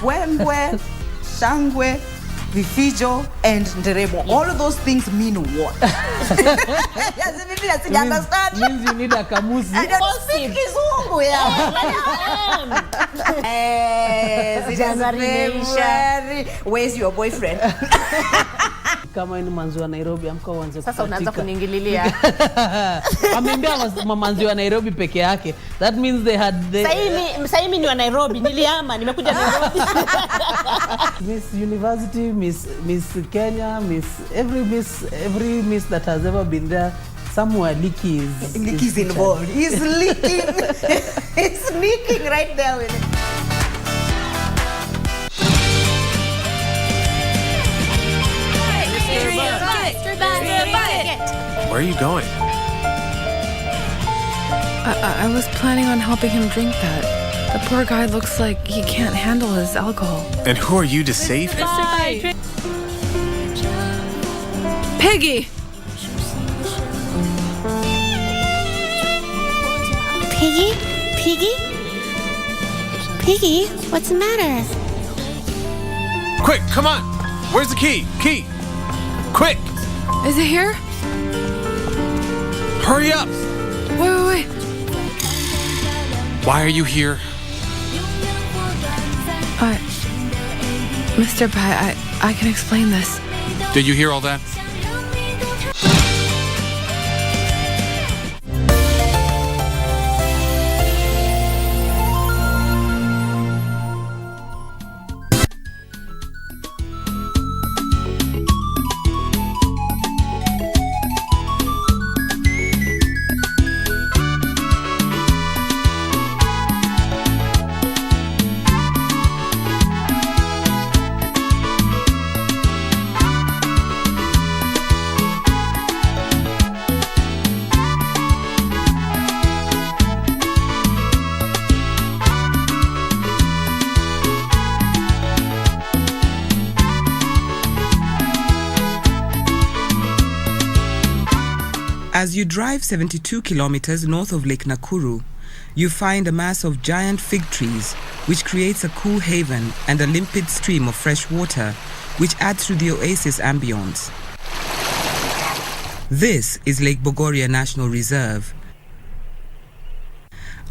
Mbwembwe, shangwe, vifijo, and nderemo. All of those things mean what? Yes, maybe I didn't understand. Means you need a kamusi. I don't speak Kizungu, Where's your boyfriend? Kama ni manzi wa Nairobi amka uanze kukatika. Sasa unaanza kuningililia. Ameambia manzi wa Nairobi peke yake. That means they had Sasa mimi ni wa Nairobi, nilihama, nimekuja Nairobi. Miss University, Miss Kenya, every miss that has ever been there, somewhere Licky is involved. He's leaking. He's leaking right there with it. Where are you going? I was planning on helping him drink that. The poor guy looks like he can't handle his alcohol. And who are you to save him? Piggy! Piggy? Piggy? Piggy, what's the matter? Quick, come on! Where's the key? Key! Quick! Is it here? Hurry up! Wait. Why are you here? Mr. Pai, I can explain this. Did you hear all that? As you drive 72 kilometers north of Lake Nakuru, you find a mass of giant fig trees, which creates a cool haven and a limpid stream of fresh water, which adds to the oasis ambience. This is Lake Bogoria National Reserve,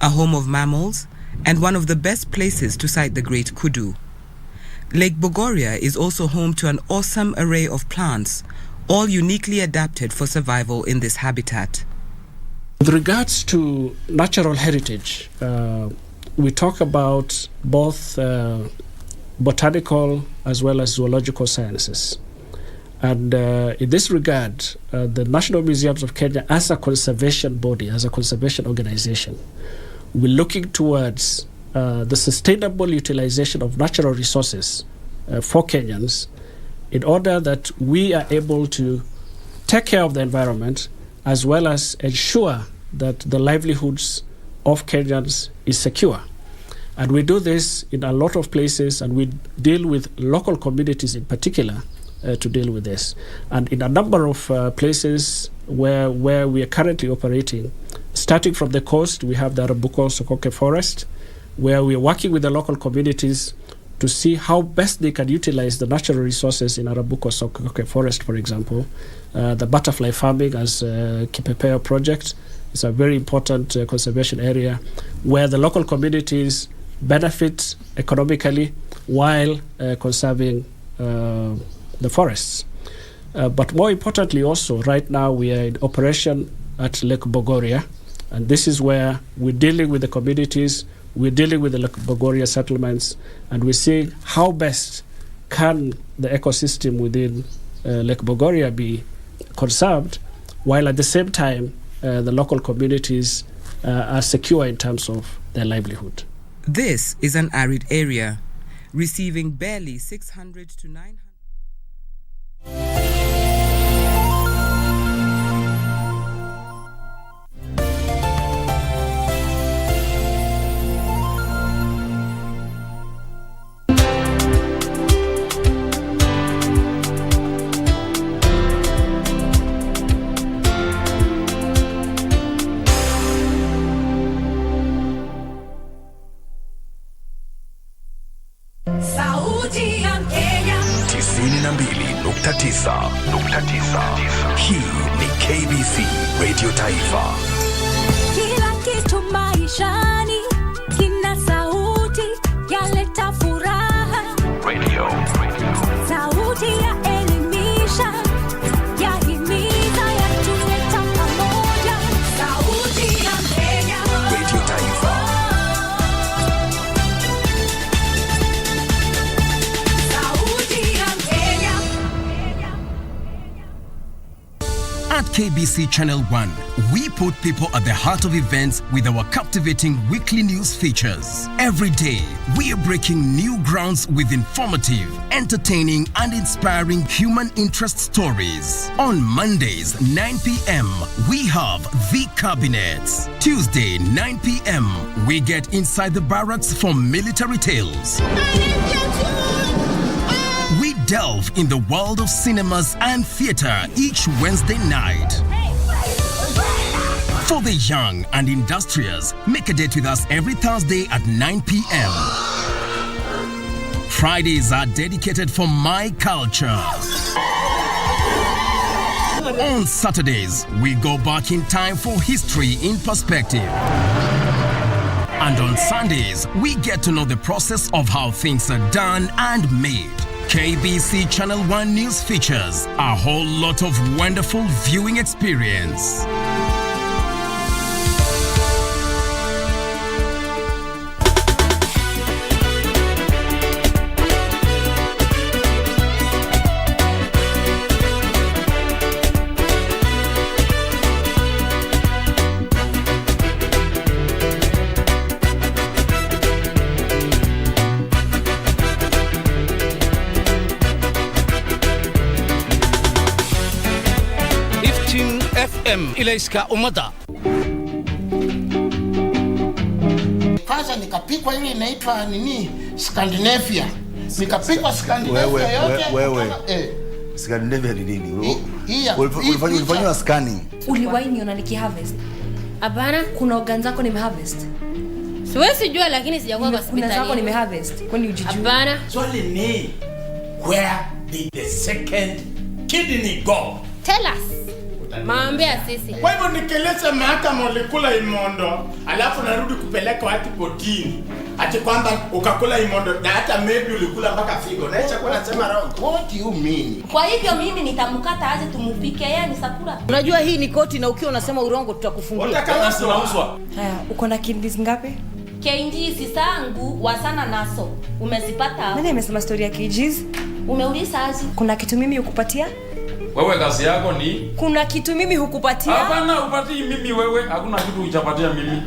a home of mammals and one of the best places to sight the Great Kudu. Lake Bogoria is also home to an awesome array of plants, all uniquely adapted for survival in this habitat. With regards to natural heritage, we talk about both botanical as well as zoological sciences. And in this regard, the National Museums of Kenya, as a conservation body, as a conservation organization, we're looking towards the sustainable utilization of natural resources for Kenyans, in order that we are able to take care of the environment as well as ensure that the livelihoods of Kenyans is secure. And we do this in a lot of places, and we deal with local communities in particular to deal with this. And in a number of places where we are currently operating, starting from the coast, we have the Arabuko-Sokoke forest, where we are working with the local communities to see how best they can utilize the natural resources in Arabuko-Sokoke forest, for example. The butterfly farming as Kipepeo project is a very important conservation area where the local communities benefit economically while conserving the forests. But more importantly also, right now we are in operation at Lake Bogoria, and this is where we're dealing with the communities, we're dealing with the Lake Bogoria settlements, and we're seeing how best can the ecosystem within Lake Bogoria be conserved, while at the same time the local communities are secure in terms of their livelihood. This is an arid area, receiving barely 600 to 900. 99.9. Hii ni KBC Radio Taifa. Kila kitu maishani kina sauti yaleta furaha. Radio. Sauti ya elimisha, yahimiza, yatuleta pamoja. Sauti ya Kenya. Radio Taifa. Sauti ya Kenya. At KBC Channel 1, we put people at the heart of events with our captivating weekly news features. Every day, we are breaking new grounds with informative, entertaining, and inspiring human interest stories. On Mondays, 9 p.m., we have The Cabinets. Tuesday, 9 p.m., we get inside the barracks for military tales. We delve in the world of cinemas and theater each Wednesday night. For the young and industrious, make a date with us every Thursday at 9 p.m. Fridays are dedicated for my culture. On Saturdays, we go back in time for history in perspective. And on Sundays, we get to know the process of how things are done and made. KBC Channel 1 News features a whole lot of wonderful viewing experience. Ilaiska umada. Kwanza nikapikwa ile inaitwa nini? Scandinavia. Nikapikwa Scandinavia yote. Wewe. Scandinavia ni nini? Ulifanywa scanning. Uliwahi niona nikiharvest? Hapana, kuna organ zako nimeharvest. Siwezi jua lakini sijakuwa kwa hospitali. Kuna zako nimeharvest. Kwani ujijua? Hapana. Swali ni where did the second kidney go? Tell us. Maambia sisi. Kwa hivyo nikeleza mahakama ulikula imondo, alafu narudi kupeleka watu kotini. Ati kwamba ukakula imondo na hata maybe ulikula mpaka figo. Na hicho kwa nasema wrong. What do you mean? Kwa hivyo mimi nitamkata aje tumupike yeye ni Sakura. Unajua hii ni koti na ukiwa unasema urongo tutakufungia. Utakama tunauzwa. Haya, uko na kidneys ngapi? KGs zangu wasana naso. Umezipata? Nani amesema story ya KGs? Umeuliza aje? Kuna kitu mimi ukupatia? Wewe kazi yako ni? Kuna kitu mimi hukupatia? Hapana, upatii mimi wewe. Hakuna kitu uchapatia mimi.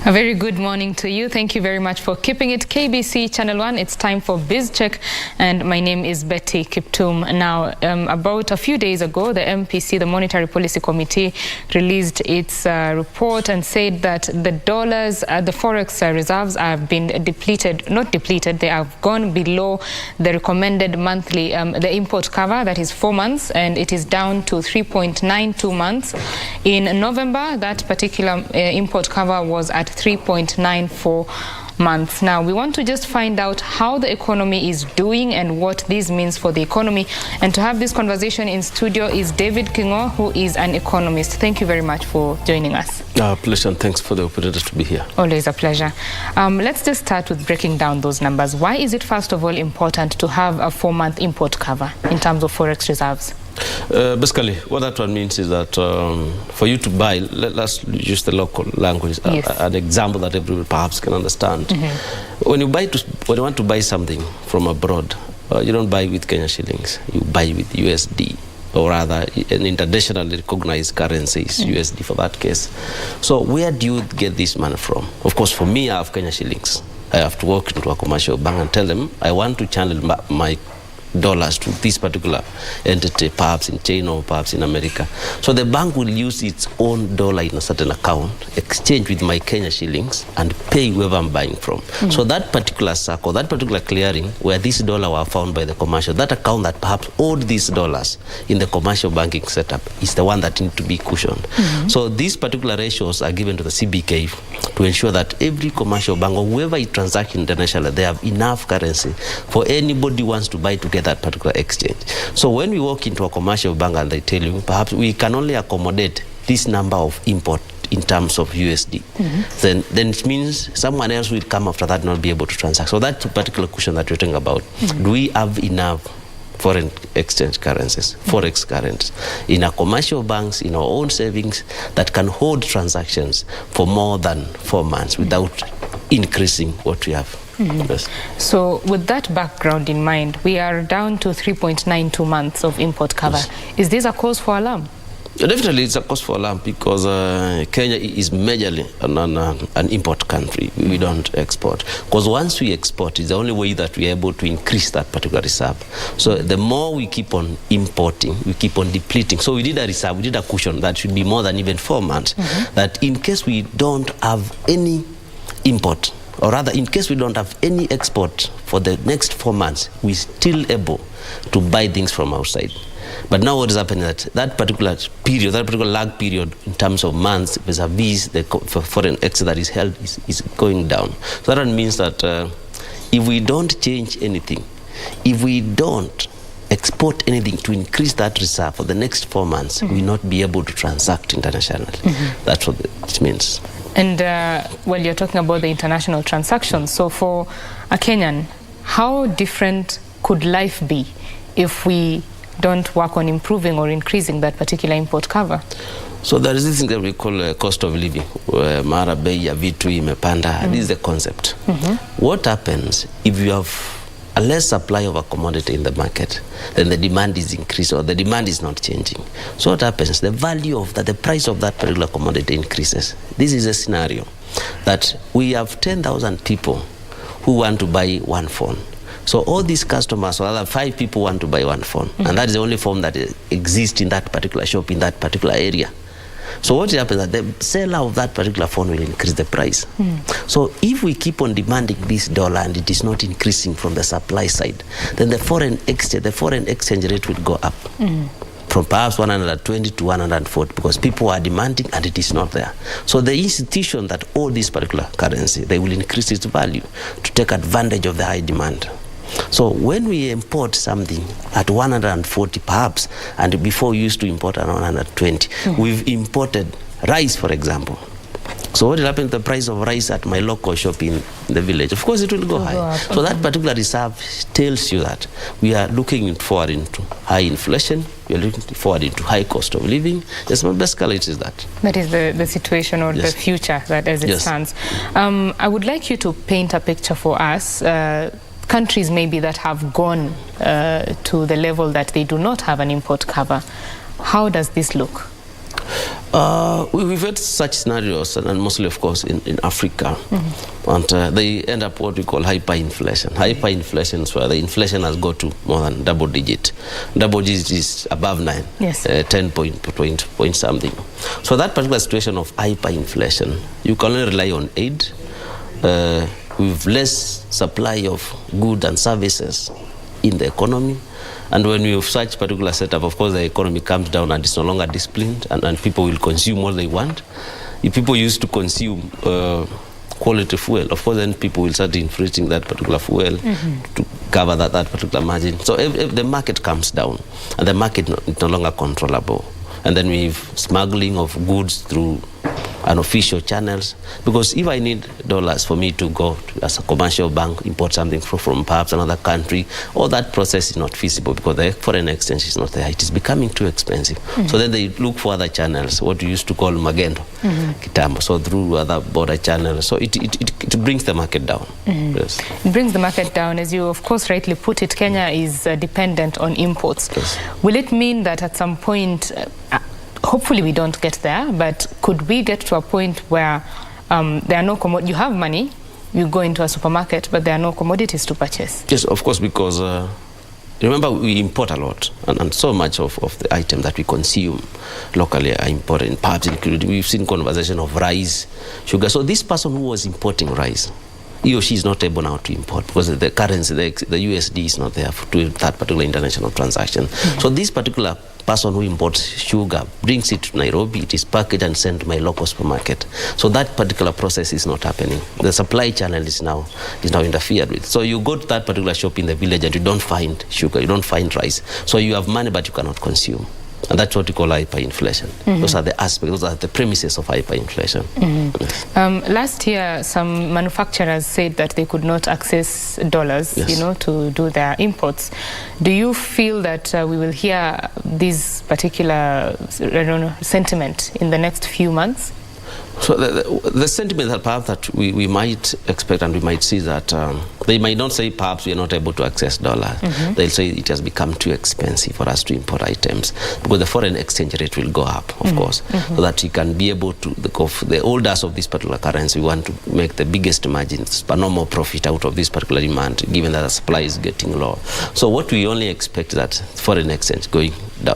A very good morning to you. Thank you very much for keeping it KBC Channel 1. It's time for Biz Check, and my name is Betty Kiptum. Now, about a few days ago, the MPC, the Monetary Policy Committee, released its report and said that the dollars, the forex reserves have been depleted, not depleted, they have gone below the recommended monthly, the import cover, that is 4 months, and it is down to 3.92 months. In November, that particular import cover was at 3.94 months. Now, we want to just find out how the economy is doing and what this means for the economy. And to have this conversation in studio is David Kingo, who is an economist. Thank you very much for joining us. Pleasure, and thanks for the opportunity to be here. Always a pleasure. Let's just start with breaking down those numbers. Why is it, first of all, important to have a 4-month import cover in terms of forex reserves? Basically, what that one means is that for you to buy, let's use the local language, yes. An example that everyone perhaps can understand. Mm-hmm. When you want to buy something from abroad, you don't buy with Kenya shillings, you buy with USD. or rather an internationally recognized currency is USD for that case. So where do you get this money from? Of course, for me, I have Kenya shillings. I have to walk into a commercial bank and tell them I want to channel my dollars to this particular entity, perhaps in China or perhaps in America. So the bank will use its own dollar in a certain account, exchange with my Kenya shillings, and pay whoever I'm buying from. So that particular circle, that particular clearing where this dollar were found by the commercial, that account that perhaps owed these dollars in the commercial banking setup is the one that needs to be cushioned. So these particular ratios are given to the CBK to ensure that every commercial bank or whoever is transacting internationally, they have enough currency for anybody who wants to buy to get that particular exchange. So when we walk into a commercial bank and they tell you perhaps we can only accommodate this number of import in terms of USD, then it means someone else will come after that and not be able to transact. So that particular question that you're talking about, do we have enough foreign exchange currencies, forex currencies, in our commercial banks, in our own savings, that can hold transactions for more than 4 months without increasing what we have? Yes. So with that background in mind, we are down to 3.92 months of import cover. Yes. Is this a cause for alarm? Definitely, it's a cause for alarm because Kenya is majorly an import country. We don't export. Because once we export, it's the only way that we are able to increase that particular reserve. So the more we keep on importing, we keep on depleting. So we did a reserve, we did a cushion that should be more than even 4 months. That in case we don't have any import, or rather in case we don't have any export for the next 4 months, we're still able to buy things from outside. But now what is happening is that particular period, that particular lag period in terms of months vis-a-vis the foreign exchange that is held is going down. So that means that if we don't change anything, if we don't export anything to increase that reserve for the next 4 months, we will not be able to transact internationally. That's what it means. And well, you're talking about the international transactions. So for a Kenyan, how different could life be if we don't work on improving or increasing that particular import cover? So there is this thing that we call cost of living, where mara bei ya vitu imepanda. This is the concept. What happens if you have a less supply of a commodity in the market, then the demand is increased or the demand is not changing. So what happens? The value of that, the price of that particular commodity increases. This is a scenario that we have 10,000 people who want to buy one phone. So all these customers, or other 5 people want to buy one phone, and that is the only phone that exists in that particular shop, in that particular area. So what happens is that the seller of that particular phone will increase the price. So if we keep on demanding this dollar and it is not increasing from the supply side, then the foreign exchange rate will go up from perhaps 120 to 140 because people are demanding and it is not there. So the institution that owns this particular currency, they will increase its value to take advantage of the high demand. So when we import something at 140 perhaps, and before we used to import at 120, we've imported rice, for example. So what will happen to the price of rice at my local shop in the village? Of course, it will go high. So that particular reserve tells you that we are looking forward into high inflation, we are looking forward into high cost of living. Yes, basically it is that. That is the situation or the future that as it stands. I would like you to paint a picture for us. Countries maybe that have gone to the level that they do not have an import cover. How does this look? We've had such scenarios, and mostly, of course, in Africa. And they end up what we call hyperinflation. Hyperinflation is where the inflation has got to more than double digit. Double digit is above 9, 10 point something. So that particular situation of hyperinflation, you can only rely on aid. With less supply of goods and services in the economy. And when we have such particular setup, of course, the economy comes down and it's no longer disciplined, and people will consume what they want. If people used to consume quality fuel, of course, then people will start inflating that particular fuel to cover that particular margin. So if the market comes down and the market is no longer controllable, and then we have smuggling of goods through unofficial channels. Because if I need dollars for me to go to, as a commercial bank, import something from perhaps another country, all that process is not feasible because the foreign exchange is not there. It is becoming too expensive. So then they look for other channels, what we used to call magendo, kitambo, so through other border channels. So it brings the market down. Yes. It brings the market down. As you, of course, rightly put it, Kenya is dependent on imports. Yes. Will it mean that at some point, hopefully we don't get there, but could we get to a point where there are no you have money, you go into a supermarket, but there are no commodities to purchase? Yes, of course, because remember we import a lot, and so much of the item that we consume locally are imported. Perhaps including, we've seen conversation of rice, sugar. So this person who was importing rice, he or she is not able now to import because the currency, the USD is not there to that particular international transaction. So this particular person who imports sugar brings it to Nairobi, it is packaged and sent to my local supermarket. So that particular process is not happening. The supply channel is now interfered with. So you go to that particular shop in the village and you don't find sugar, you don't find rice. So you have money but you cannot consume. And that's what we call hyperinflation. Those are the aspects, those are the premises of hyperinflation. Last year, some manufacturers said that they could not access dollars, to do their imports. Do you feel that we will hear this particular sentiment in the next few months? So the sentiment that perhaps that we might expect and we might see that they might not say perhaps we are not able to access dollar. They'll say it has become too expensive for us to import items because the foreign exchange rate will go up, of course, so that you can be able to, the holders of this particular currency want to make the biggest margins, but no more profit out of this particular demand, given that the supply is getting low. So what we only expect is that foreign exchange going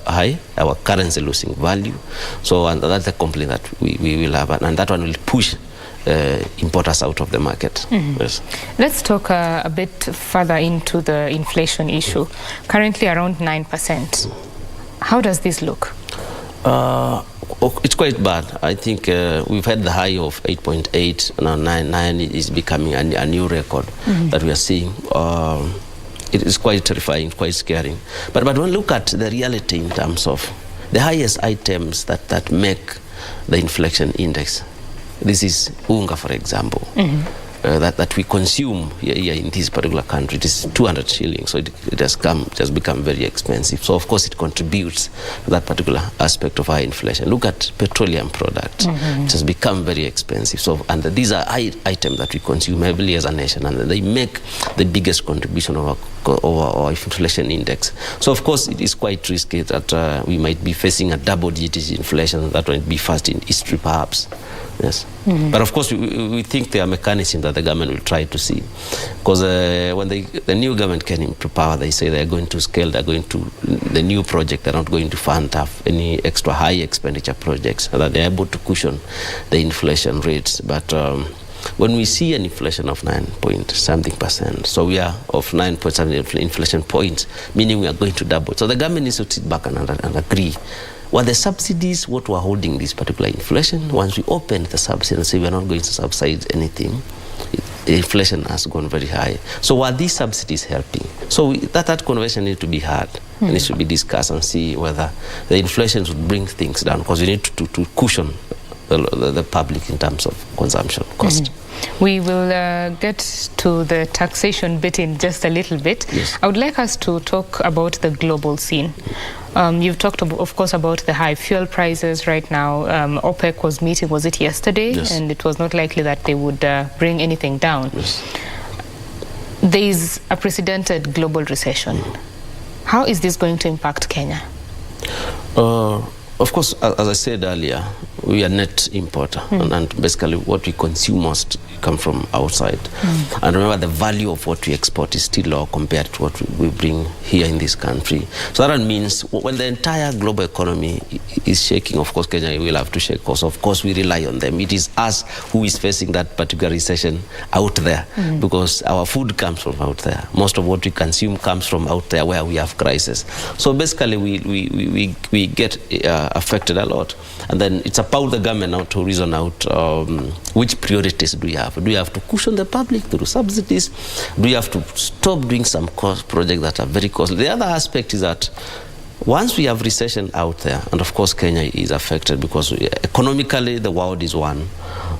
high, our currency losing value. So and that's the complaint that we will have, and that one will push importers out of the market. Yes. Let's talk a bit further into the inflation issue. Currently around 9%. How does this look? It's quite bad. I think we've had the high of 8.8, now 9 is becoming a new record that we are seeing. It is quite terrifying, quite scary. But when we look at the reality in terms of the highest items that make the inflation index, this is unga, for example, that we consume here in this particular country. It is 200 shillings, so it has become very expensive. So of course it contributes to that particular aspect of high inflation. Look at petroleum products; it has become very expensive. So and these are items that we consume heavily as a nation, and they make the biggest contribution of our inflation index. So of course it is quite risky that we might be facing a double-digit inflation that might be first in history, perhaps. Yes, but of course we think there are mechanisms that the government will try to see, because when the new government came into power, they say they are going to scale, they are going to the new project, they are not going to fund any extra high expenditure projects, so that they are able to cushion the inflation rates. But when we see an inflation of 9.something%, so we are of 9.something inflation points, meaning we are going to double. So the government needs to sit back and agree. Well, the subsidies, what we're holding this particular inflation, once we open the subsidy and say we're not going to subsidize anything, the inflation has gone very high. So are these subsidies helping? So that conversation needs to be had, and it should be discussed and see whether the inflation would bring things down, because we need to cushion the public in terms of consumption cost. We will get to the taxation bit in just a little bit. Yes. I would like us to talk about the global scene. You've talked, of course, about the high fuel prices right now. OPEC was meeting, was it yesterday? Yes. And it was not likely that they would bring anything down. Yes. There is a precedented global recession. How is this going to impact Kenya? Of course, as I said earlier, we are net importer, and basically what we consume must come from outside. And remember, the value of what we export is still low compared to what we bring here in this country. So that means when the entire global economy is shaking, of course, Kenya will have to shake, because of course we rely on them. It is us who is facing that particular recession out there, because our food comes from out there. Most of what we consume comes from out there where we have crisis. So basically we get affected a lot. And then it's about the government now to reason out which priorities do we have. Do we have to cushion the public through subsidies? Do we have to stop doing some cost projects that are very costly? The other aspect is that Once we have recession out there, and of course Kenya is affected because economically the world is one,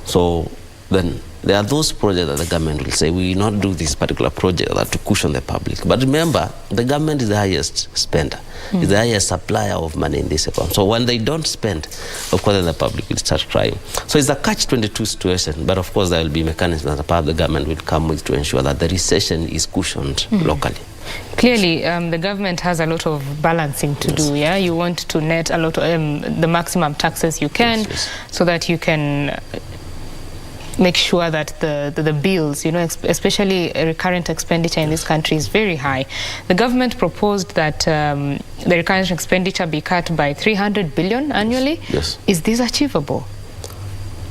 so then there are those projects that the government will say, we will not do this particular project that to cushion the public. But remember, the government is the highest spender, is the highest supplier of money in this economy. So when they don't spend, of course then the public will start crying. So it's a catch-22 situation, but of course there will be mechanisms that perhaps the government will come with to ensure that the recession is cushioned locally. Clearly, the government has a lot of balancing to do. Yeah, you want to net a lot of the maximum taxes you can, so that you can make sure that the bills, especially recurrent expenditure in this country is very high. The government proposed that the recurrent expenditure be cut by 300 billion annually. Yes. Is this achievable?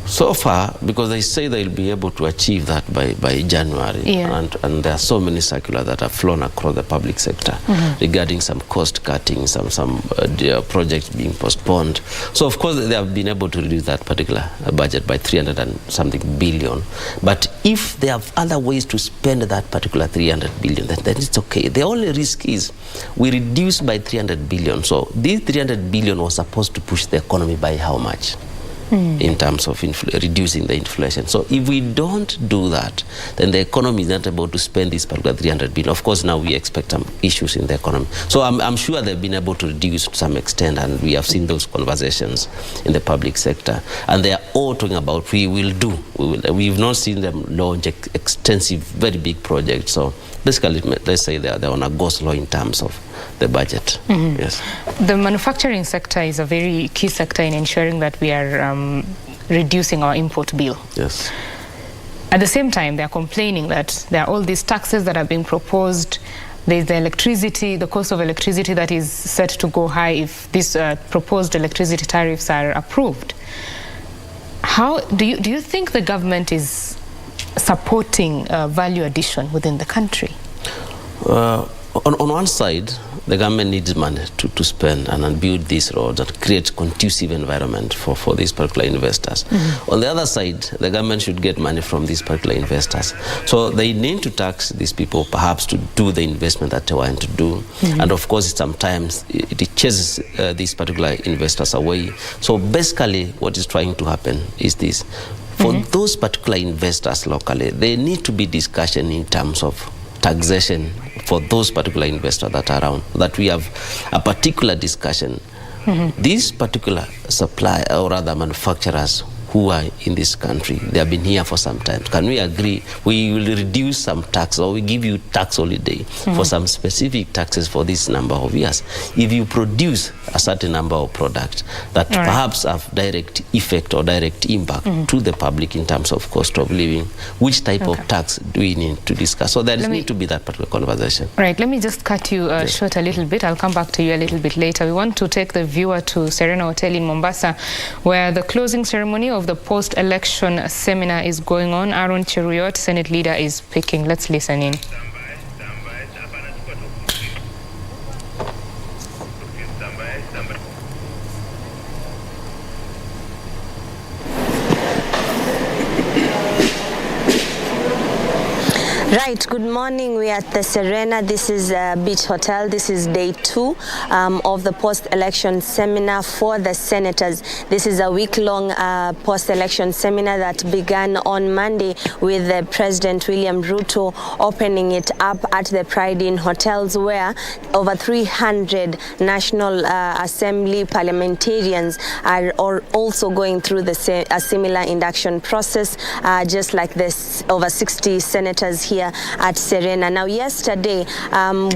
So far, because they say they'll be able to achieve that by January, and there are so many circulars that have flown across the public sector regarding some cost cutting, some projects being postponed. So of course they have been able to reduce that particular budget by 300 and something billion. But if they have other ways to spend that particular 300 billion, then it's okay. The only risk is we reduce by 300 billion. So this 300 billion was supposed to push the economy by how much? In terms of reducing the inflation. So if we don't do that, then the economy is not able to spend this particular 300 billion. Of course, now we expect some issues in the economy. So I'm sure they've been able to reduce to some extent, and we have seen those conversations in the public sector. And they are all talking about we will do. We've not seen them launch extensive, very big projects. So basically, let's say they're on a go-slow in terms of the budget. Yes. The manufacturing sector is a very key sector in ensuring that we are reducing our import bill. Yes. At the same time, they are complaining that there are all these taxes that are being proposed. There's the electricity, the cost of electricity that is set to go high if these proposed electricity tariffs are approved. How do you think the government is supporting value addition within the country? On one side, the government needs money to spend and build these roads and create conducive environment for these particular investors. On the other side, the government should get money from these particular investors. So they need to tax these people perhaps to do the investment that they want to do. And of course, sometimes it chases these particular investors away. So basically, what is trying to happen is this. For those particular investors locally, there need to be discussion in terms of taxation for those particular investors that are around, that we have a particular discussion. These particular suppliers, or rather manufacturers who are in this country, they have been here for some time. Can we agree we will reduce some tax, or we give you tax holiday for some specific taxes for this number of years? If you produce a certain number of products that perhaps have direct effect or direct impact to the public in terms of cost of living, which type of tax do we need to discuss? So there needs to be that particular conversation. Right, let me just cut you short a little bit. I'll come back to you a little bit later. We want to take the viewer to Serena Hotel in Mombasa, where the closing ceremony of the post-election seminar is going on. Aaron Cheruyot, Senate leader, is speaking. Let's listen in. Right, good morning. We are at the Serena. This is Beach Hotel. This is day 2 of the post-election seminar for the senators. This is a week-long post-election seminar that began on Monday with President William Ruto opening it up at the Pride Inn hotels, where over 300 National Assembly parliamentarians are also going through a similar induction process, just like this, over 60 senators here at Serena. Now, yesterday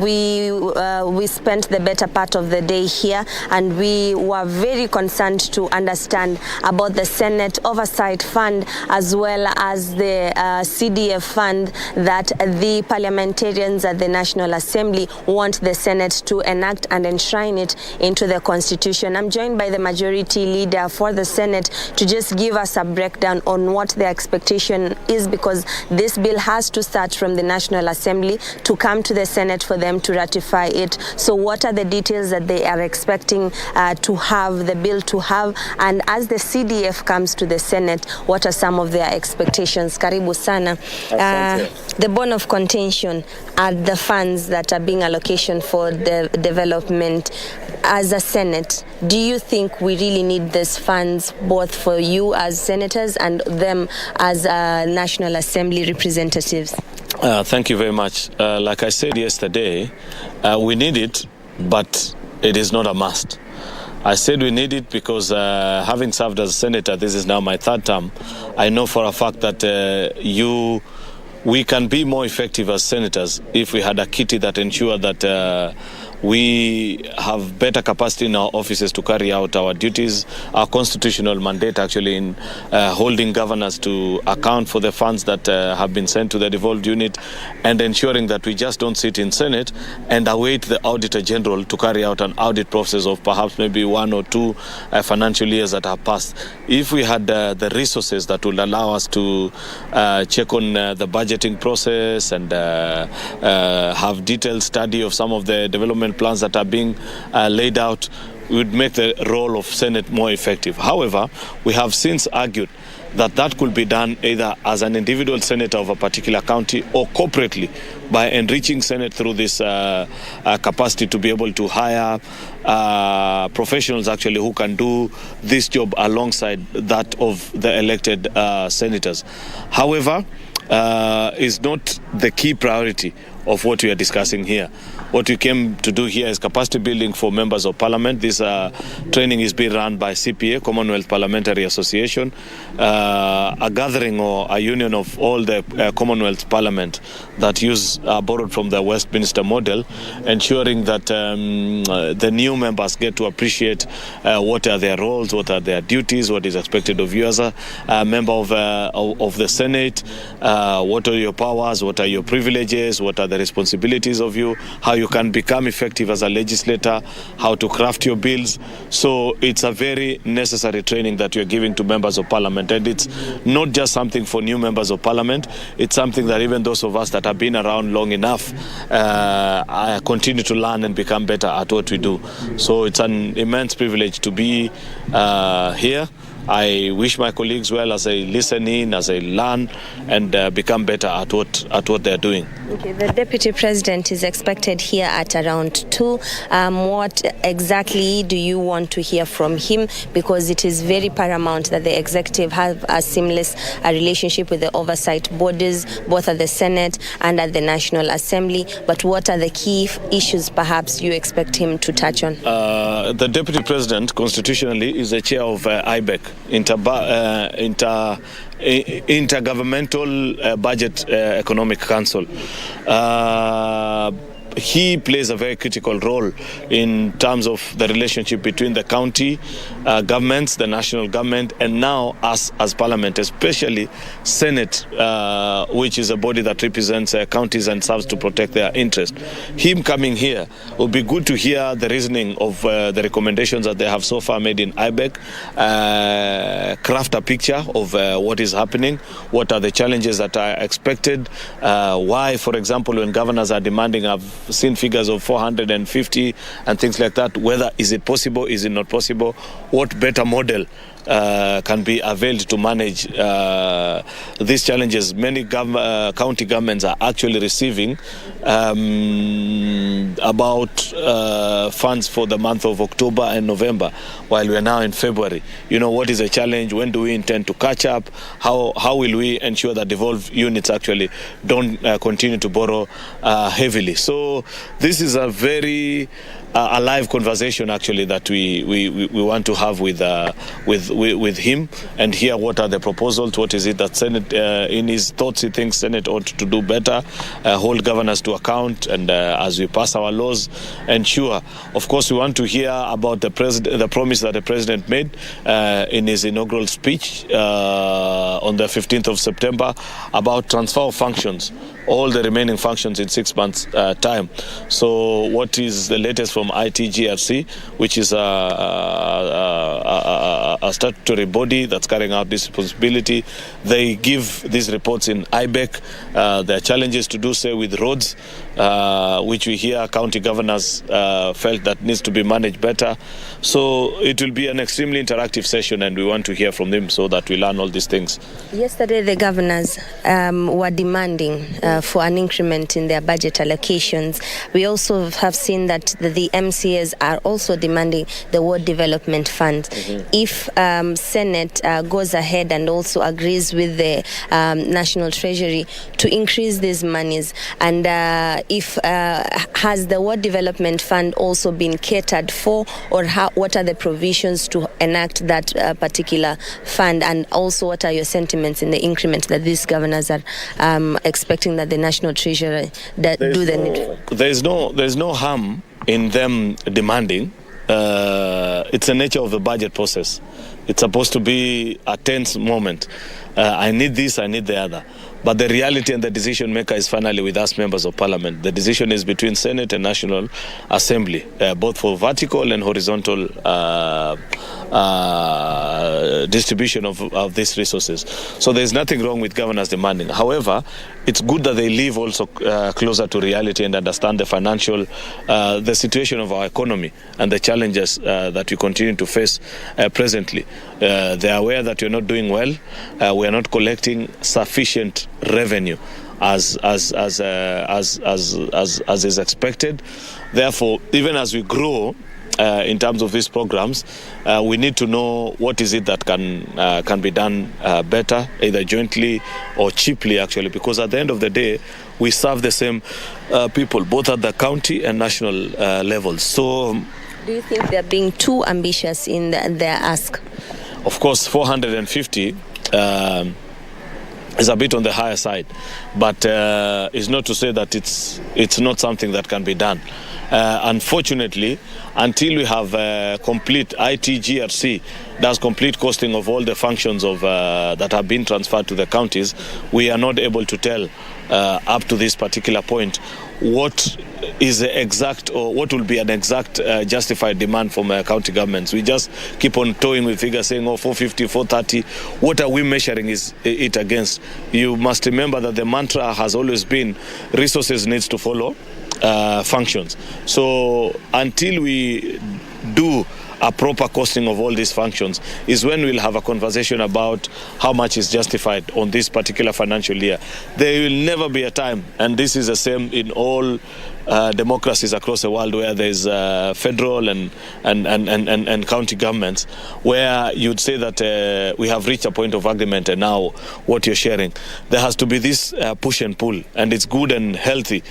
we spent the better part of the day here, and we were very concerned to understand about the Senate Oversight Fund as well as the CDF fund that the parliamentarians at the National Assembly want the Senate to enact and enshrine it into the Constitution. I'm joined by the majority leader for the Senate to just give us a breakdown on what the expectation is, because this bill has to start from the National Assembly to come to the Senate for them to ratify it. So what are the details that they are expecting to have, the bill to have, and as the CDF comes to the Senate, what are some of their expectations? Karibu sana. The bone of contention are the funds that are being allocated for the development. as a Senate, do you think we really need these funds both for you as senators and them as National Assembly representatives? Thank you very much. Like I said yesterday, we need it, but it is not a must. I said we need it because having served as a senator, this is now my third term, I know for a fact that we can be more effective as senators if we had a kitty that ensured that we have better capacity in our offices to carry out our duties, our constitutional mandate actually in holding governors to account for the funds that have been sent to the devolved unit, and ensuring that we just don't sit in Senate and await the Auditor General to carry out an audit process of perhaps maybe 1 or 2 financial years that have passed. If we had the resources that would allow us to check on the budgeting process and have detailed study of some of the development plans that are being laid out, would make the role of Senate more effective. However, we have since argued that could be done either as an individual senator of a particular county or corporately by enriching Senate through this capacity to be able to hire professionals actually who can do this job alongside that of the elected senators. However, is not the key priority of what we are discussing here. What we came to do here is capacity building for members of parliament. This training is being run by CPA, Commonwealth Parliamentary Association, a gathering or a union of all the Commonwealth Parliament that borrowed from the Westminster model, ensuring that the new members get to appreciate what are their roles, what are their duties, what is expected of you as a member of the Senate, what are your powers, what are your privileges, what are the responsibilities of you, how you can become effective as a legislator, how to craft your bills. So it's a very necessary training that you're giving to members of parliament, and it's not just something for new members of parliament, it's something that even those of us that have been around long enough continue to learn and become better at what we do. So it's an immense privilege to be here. I wish my colleagues well as I listen in, as I learn, and become better at what they're doing. Okay, the Deputy President is expected here at around 2. What exactly do you want to hear from him? Because it is very paramount that the executive have a seamless relationship with the oversight bodies, both at the Senate and at the National Assembly. But what are the key issues perhaps you expect him to touch on? The Deputy President constitutionally is the chair of IBEC, Intergovernmental Budget Economic Council. He plays a very critical role in terms of the relationship between the county governments, the national government, and now us as parliament, especially Senate, which is a body that represents counties and serves to protect their interest. Him coming here will be good to hear the reasoning of the recommendations that they have so far made in IBEC, craft a picture of what is happening, what are the challenges that are expected, why, for example, when governors are demanding, I've seen figures of 450 and things like that, whether is it possible, is it not possible, what better model can be availed to manage these challenges. Many county governments are actually receiving about funds for the month of October and November, while we are now in February. You know, what is the challenge? When do we intend to catch up? How will we ensure that devolved units actually don't continue to borrow heavily? So this is a very a live conversation actually that we want to have with him and hear what are the proposals, what is it that Senate in his thoughts he thinks Senate ought to do better, hold governors to account, and as we pass our laws, ensure. Of course, we want to hear about the promise that the president made in his inaugural speech on the 15th of September about transfer of functions, all the remaining functions in 6 months' time. So what is the latest from ITGRC, which is a statutory body that's carrying out this responsibility? They give these reports in IBEC. There are challenges to do so with roads, which we hear county governors felt that needs to be managed better. So it will be an extremely interactive session, and we want to hear from them so that we learn all these things. Yesterday, the governors were demanding for an increment in their budget allocations. We also have seen that the MCAs are also demanding the Ward Development Fund. If Senate goes ahead and also agrees with the National Treasury to increase these monies, and if has the Ward Development Fund also been catered for, or what are the provisions to enact that particular fund, and also what are your sentiments in the increment that these governors are expecting that the National Treasury do the needful? There's no harm in them demanding. It's the nature of the budget process. It's supposed to be a tense moment. I need this, I need the other. But the reality and the decision maker is finally with us, members of parliament. The decision is between Senate and National Assembly, both for vertical and horizontal distribution of these resources. So there's nothing wrong with governors demanding. However, it's good that they live also closer to reality and understand the financial, the situation of our economy and the challenges that we continue to face presently. They are aware that we're not doing well. We are not collecting sufficient revenue as is expected. Therefore, even as we grow in terms of these programs, we need to know what is it that can be done better, either jointly or cheaply, actually, because at the end of the day, we serve the same people, both at the county and national levels. So, do you think they're being too ambitious in their ask? Of course, 450 is a bit on the higher side, but it's not to say that it's not something that can be done. Unfortunately, until we have complete ITGRC, that's complete costing of all the functions of that have been transferred to the counties, we are not able to tell up to this particular point what is the exact, or what will be an exact justified demand from county governments. We just keep on toying with figures saying, 450, 430. What are we measuring it against? You must remember that the mantra has always been resources needs to follow functions. So until we do a proper costing of all these functions is when we'll have a conversation about how much is justified on this particular financial year. There will never be a time, and this is the same in all democracies across the world, where there's federal and county governments, where you'd say that we have reached a point of agreement and now what you're sharing. There has to be this push and pull, and it's good and healthy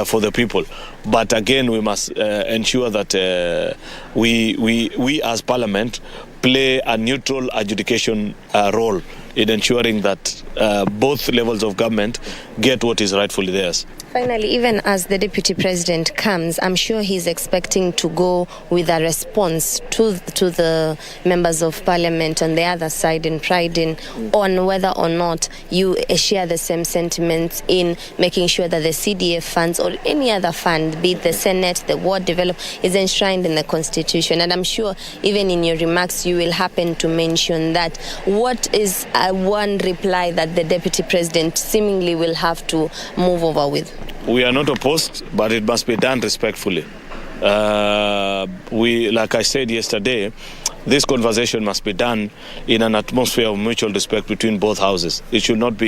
for the people. But again, we must ensure that we as Parliament play a neutral adjudication role in ensuring that both levels of government get what is rightfully theirs. Finally, even as the Deputy President comes, I'm sure he's expecting to go with a response to the members of Parliament on the other side in Pride on whether or not you share the same sentiments in making sure that the CDF funds or any other fund, be it the Senate, the Ward Development, is enshrined in the Constitution. And I'm sure even in your remarks you will happen to mention that. What is one reply that the Deputy President seemingly will have to move over with? We are not opposed, but it must be done respectfully. Like I said yesterday, this conversation must be done in an atmosphere of mutual respect between both houses. It should not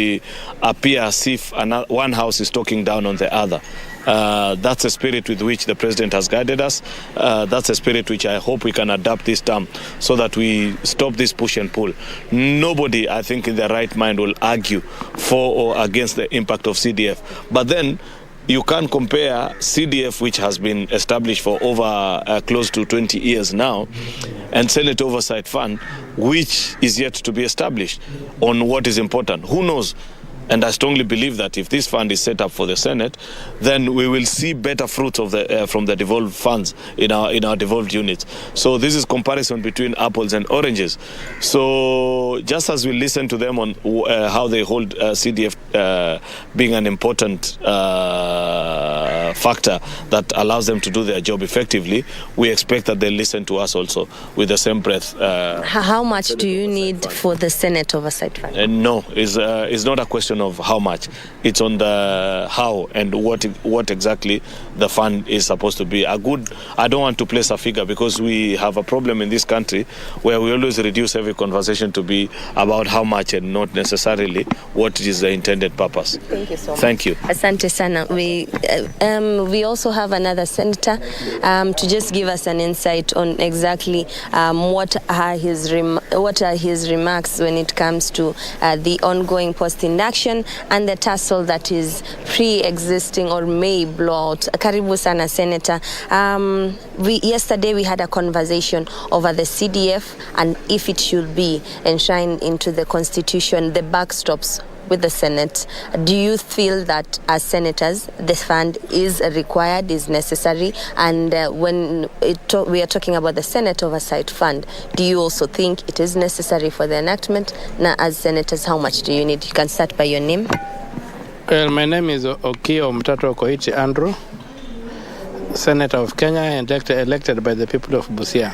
appear as if one house is talking down on the other. That's the spirit with which the President has guided us. That's the spirit which I hope we can adapt this term, so that we stop this push and pull. Nobody, I think, in their right mind will argue for or against the impact of CDF. But then you can't compare CDF, which has been established for over close to 20 years now, and Senate Oversight Fund, which is yet to be established, on what is important. Who knows? And I strongly believe that if this fund is set up for the Senate, then we will see better fruits of from the devolved funds in our devolved units. So this is comparison between apples and oranges. So just as we listen to them on how they hold CDF being an important factor that allows them to do their job effectively, we expect that they listen to us also with the same breath. How much do you need for the Senate Oversight Fund? No, it's not a question question of how much. It's on the how and what exactly the fund is supposed to be. I don't want to place a figure because we have a problem in this country where we always reduce every conversation to be about how much and not necessarily what is the intended purpose. Thank you so much. Thank you. Asante sana. We also have another senator to just give us an insight on exactly what are his remarks when it comes to the ongoing post-induction and the tussle that is pre-existing or may blow out. Karibu sana, Senator. Yesterday we had a conversation over the CDF and if it should be enshrined into the Constitution, the backstops with the Senate. Do you feel that as senators, the fund is required, is necessary? And when we are talking about the Senate Oversight Fund, do you also think it is necessary for the enactment? Now, as senators, how much do you need? You can start by your name. Well, my name is Okio Mtato Koichi Andrew, Senator of Kenya and elected by the people of Busia.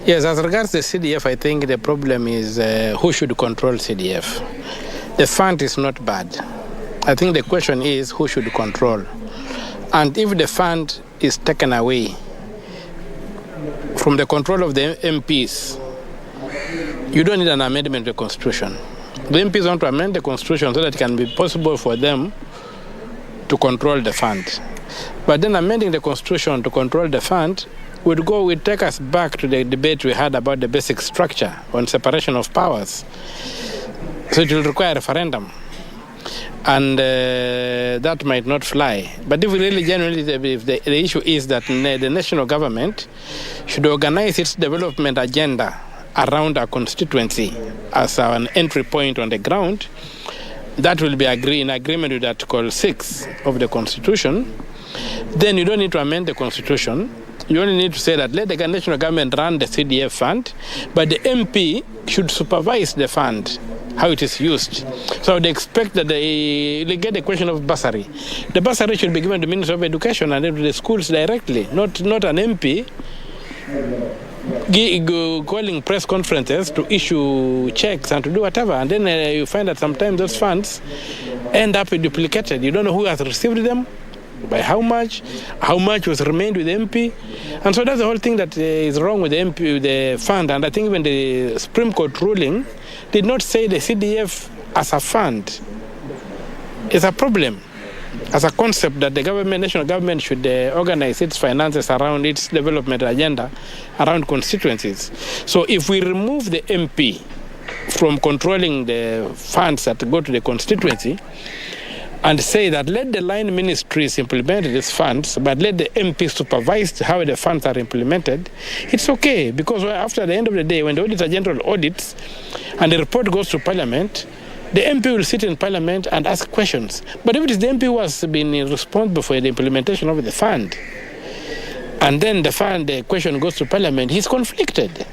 Yes, as regards the CDF, I think the problem is who should control CDF. The fund is not bad. I think the question is who should control. And if the fund is taken away from the control of the MPs, you don't need an amendment to the Constitution. The MPs want to amend the Constitution so that it can be possible for them to control the fund. But then amending the Constitution to control the fund would take us back to the debate we had about the basic structure on separation of powers. So it will require a referendum. And that might not fly. But if we really genuinely, if the issue is that the national government should organize its development agenda around a constituency as an entry point on the ground, that will be in agreement with Article 6 of the Constitution, then you don't need to amend the Constitution. You only need to say that let the national government run the CDF fund, but the MP should supervise the fund, how it is used. So they expect that they get the question of bursary. The bursary should be given to the Minister of Education and then to the schools directly, not an MP calling press conferences to issue checks and to do whatever. And then you find that sometimes those funds end up duplicated. You don't know who has received them, by how much was remained with the MP. And so that's the whole thing that is wrong with the MP, with the fund. And I think even the Supreme Court ruling did not say the CDF as a fund is a problem, as a concept that the government, national government should organize its finances around its development agenda, around constituencies. So if we remove the MP from controlling the funds that go to the constituency, and say that let the line ministries implement these funds, but let the MP supervise how the funds are implemented, it's okay. Because after the end of the day, when the Auditor General audits and the report goes to Parliament, the MP will sit in Parliament and ask questions. But if it is the MP who has been responsible for the implementation of the fund, and then the question goes to Parliament, he's conflicted.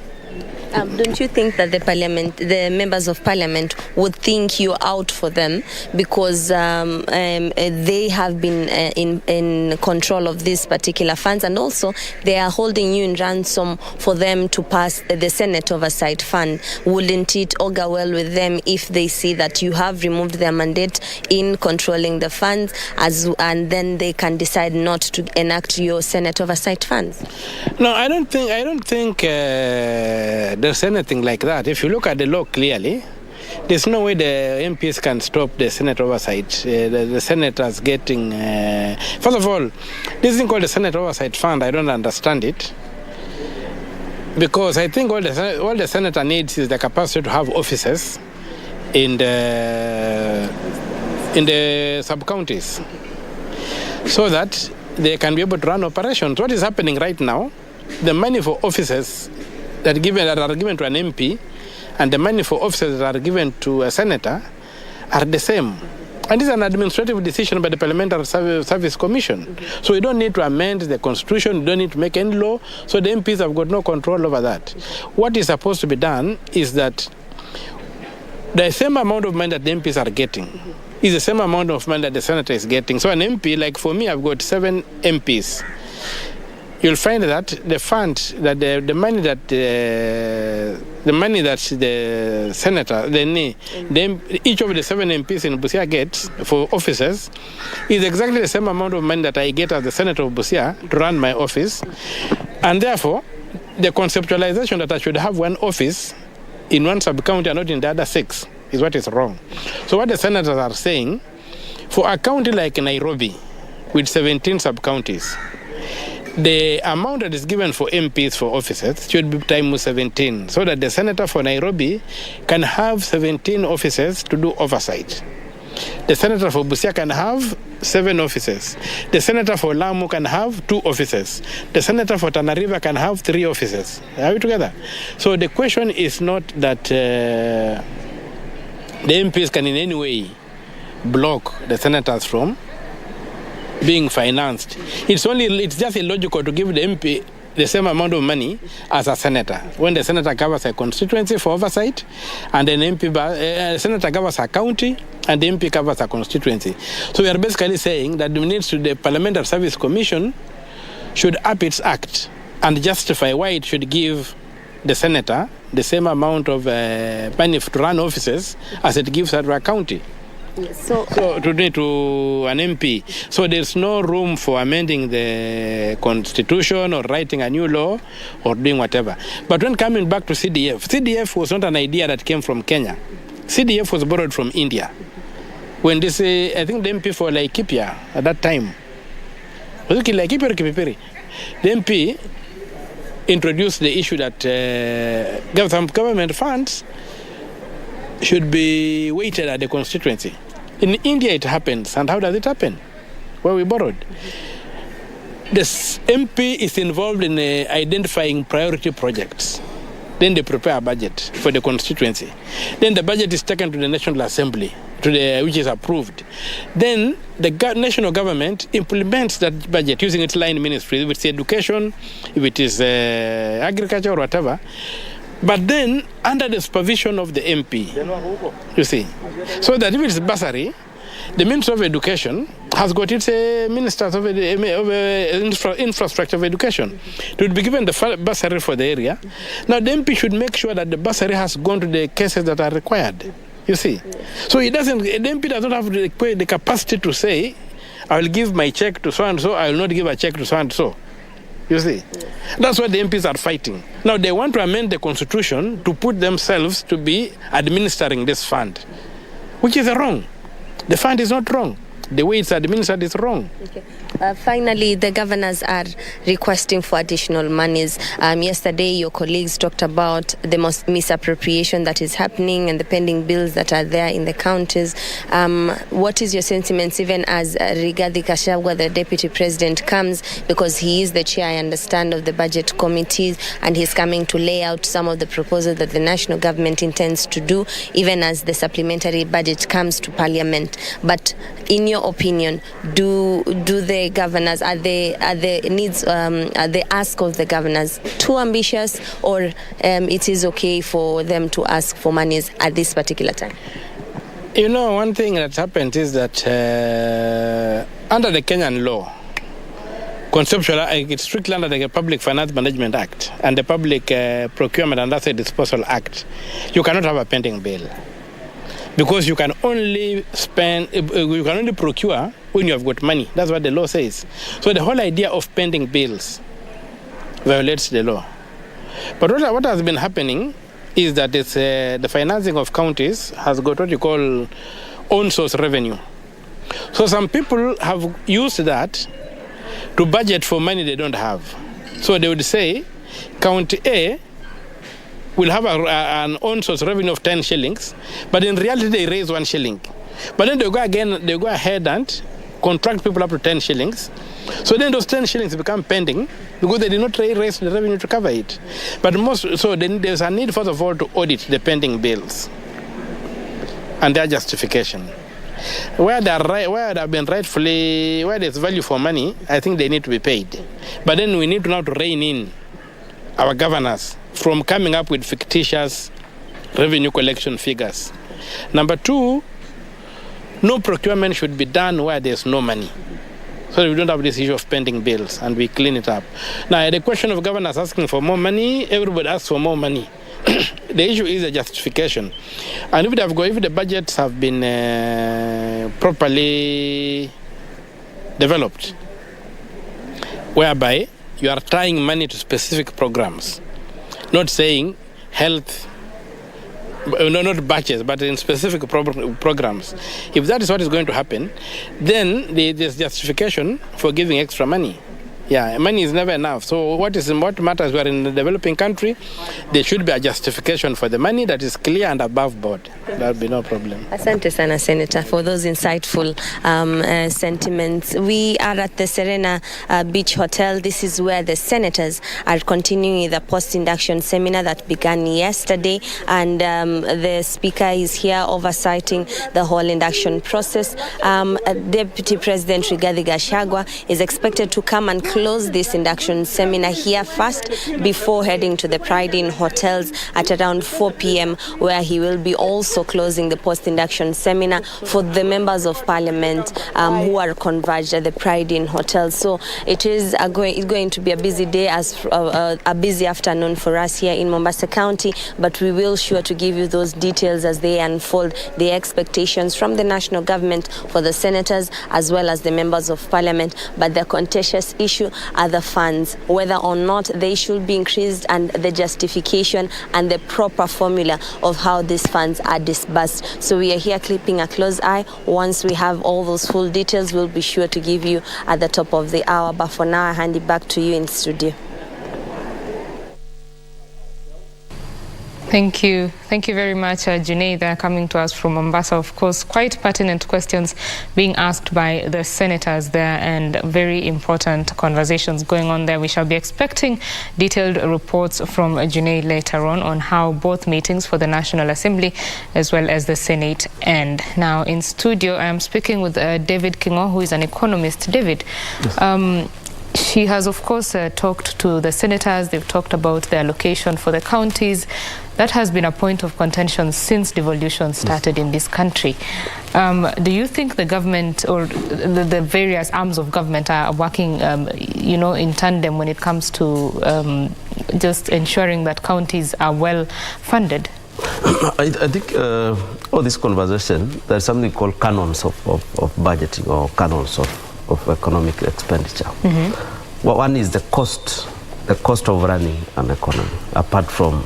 Don't you think that the members of Parliament would think you out for them because they have been in control of these particular funds, and also they are holding you in ransom for them to pass the Senate Oversight Fund? Wouldn't it augur well with them if they see that you have removed their mandate in controlling the funds, and then they can decide not to enact your Senate Oversight Funds? No, I don't think there's anything like that. If you look at the law clearly, there's no way the MPs can stop the Senate oversight. The senators getting... first of all, this thing called the Senate Oversight Fund, I don't understand it. Because I think all the senator needs is the capacity to have offices in the sub-counties so that they can be able to run operations. What is happening right now, the money for offices that are given to an MP and the money for offices that are given to a senator are the same. And this is an administrative decision by the Parliamentary Service Commission. So we don't need to amend the Constitution, we don't need to make any law, so the MPs have got no control over that. What is supposed to be done is that the same amount of money that the MPs are getting is the same amount of money that the senator is getting. So an MP, like for me, I've got 7 MPs. you'll find that the fund, that the money that the senator, each of the 7 MPs in Busia gets for offices is exactly the same amount of money that I get as the senator of Busia to run my office. And therefore, the conceptualization that I should have one office in one sub-county and not in the other 6 is what is wrong. So what the senators are saying, for a county like Nairobi with 17 sub-counties, the amount that is given for MPs for offices should be times 17, so that the senator for Nairobi can have 17 offices to do oversight. The senator for Busia can have 7 offices. The senator for Lamu can have 2 offices. The senator for Tana River can have 3 offices. Are we together? So the question is not that the MPs can in any way block the senators from being financed. It's just illogical to give the MP the same amount of money as a senator. When the senator covers a constituency for oversight, and then senator covers a county, and the MP covers a constituency. So we are basically saying that the Parliamentary Service Commission should up its act and justify why it should give the senator the same amount of money to run offices as it gives to a county. So to an MP. So there's no room for amending the constitution or writing a new law or doing whatever. But when coming back to CDF was not an idea that came from Kenya. CDF was borrowed from India. When this, I think the MP for Laikipia at that time, was it Laikipia or Kipipiri? The MP introduced the issue that some government funds should be weighted at the constituency. In India it happens. And how does it happen? Well, we borrowed. This MP is involved in identifying priority projects. Then they prepare a budget for the constituency. Then the budget is taken to the National Assembly, which is approved. Then the national government implements that budget using its line ministry, if it's education, if it is agriculture or whatever. But then, under the supervision of the MP, you see, so that if it's bursary, the Ministry of Education has got its Ministers of Infrastructure of Education to be given the bursary for the area. Now, the MP should make sure that the bursary has gone to the cases that are required, you see. So the MP does not have the capacity to say, I will give my check to so-and-so, I will not give a check to so-and-so. You see, that's what the MPs are fighting. Now they want to amend the constitution to put themselves to be administering this fund, which is wrong. The fund is not wrong. The way it's administered is wrong. Okay. Finally, the governors are requesting for additional monies. Yesterday, your colleagues talked about the misappropriation that is happening and the pending bills that are there in the counties. What is your sentiments, even as Rigathi Gachagua, the deputy president, comes, because he is the chair, I understand, of the budget committees, and he's coming to lay out some of the proposals that the national government intends to do, even as the supplementary budget comes to parliament. But in your opinion, do the governors, are the needs, are the ask of the governors too ambitious, or it is okay for them to ask for monies at this particular time? You know, one thing that happened is that under the Kenyan law, conceptual, it's strictly under the Public Finance Management Act and the Public Procurement and Asset Disposal Act, you cannot have a pending bill. Because you can only procure when you have got money. That's what the law says. So the whole idea of pending bills violates the law. But what has been happening is that it's, the financing of counties has got what you call own source revenue. So some people have used that to budget for money they don't have. So they would say, County A will have an own source revenue of 10 shillings, but in reality they raise 1 shilling. But then they go ahead and contract people up to 10 shillings. So then those 10 shillings become pending because they did not raise the revenue to cover it. So then there's a need, first of all, to audit the pending bills and their justification. Where they have been rightfully, where there's value for money, I think they need to be paid. But then we need to now to rein in our governors from coming up with fictitious revenue collection figures. Number 2, no procurement should be done where there's no money. so we don't have this issue of pending bills and we clean it up. Now, the question of governors asking for more money, everybody asks for more money. The issue is a justification. And if the budgets have been properly developed, whereby you are tying money to specific programs, not saying health, no, not batches, but in specific programs. If that is what is going to happen, then there's justification for giving extra money. Yeah, money is never enough. So what matters, we are in a developing country, there should be a justification for the money that is clear and above board. There will be no problem. Asante sana, Senator, for those insightful sentiments. We are at the Serena Beach Hotel. This is where the senators are continuing the post-induction seminar that began yesterday, and the speaker is here oversighting the whole induction process. Deputy President Rigathi Gachagua is expected to come and close this induction seminar here first before heading to the Pride Inn hotels at around 4 p.m. where he will be also closing the post-induction seminar for the members of parliament who are converged at the Pride Inn hotel. So it is going to be a busy day, as a busy afternoon for us here in Mombasa County, but we will sure to give you those details as they unfold, the expectations from the national government for the senators as well as the members of parliament. But the contentious issue are the funds, whether or not they should be increased, and the justification and the proper formula of how these funds are disbursed. So we are here keeping a close eye. Once we have all those full details, we'll be sure to give you at the top of the hour. But for now, I hand it back to you in studio. Thank you. Thank you very much, Junaid. They're coming to us from Mombasa. Of course, quite pertinent questions being asked by the senators there, and very important conversations going on there. We shall be expecting detailed reports from Junaid later on how both meetings for the National Assembly as well as the Senate end. Now, in studio, I am speaking with David Kingo, who is an economist. David, yes. She has, of course, talked to the senators. They've talked about the allocation for the counties. That has been a point of contention since devolution started in this country. Do you think the government or the various arms of government are working, in tandem when it comes to just ensuring that counties are well funded? I think all this conversation, there's something called canons of budgeting, or canons of economic expenditure. Mm-hmm. Well, one is the cost of running an economy. Apart from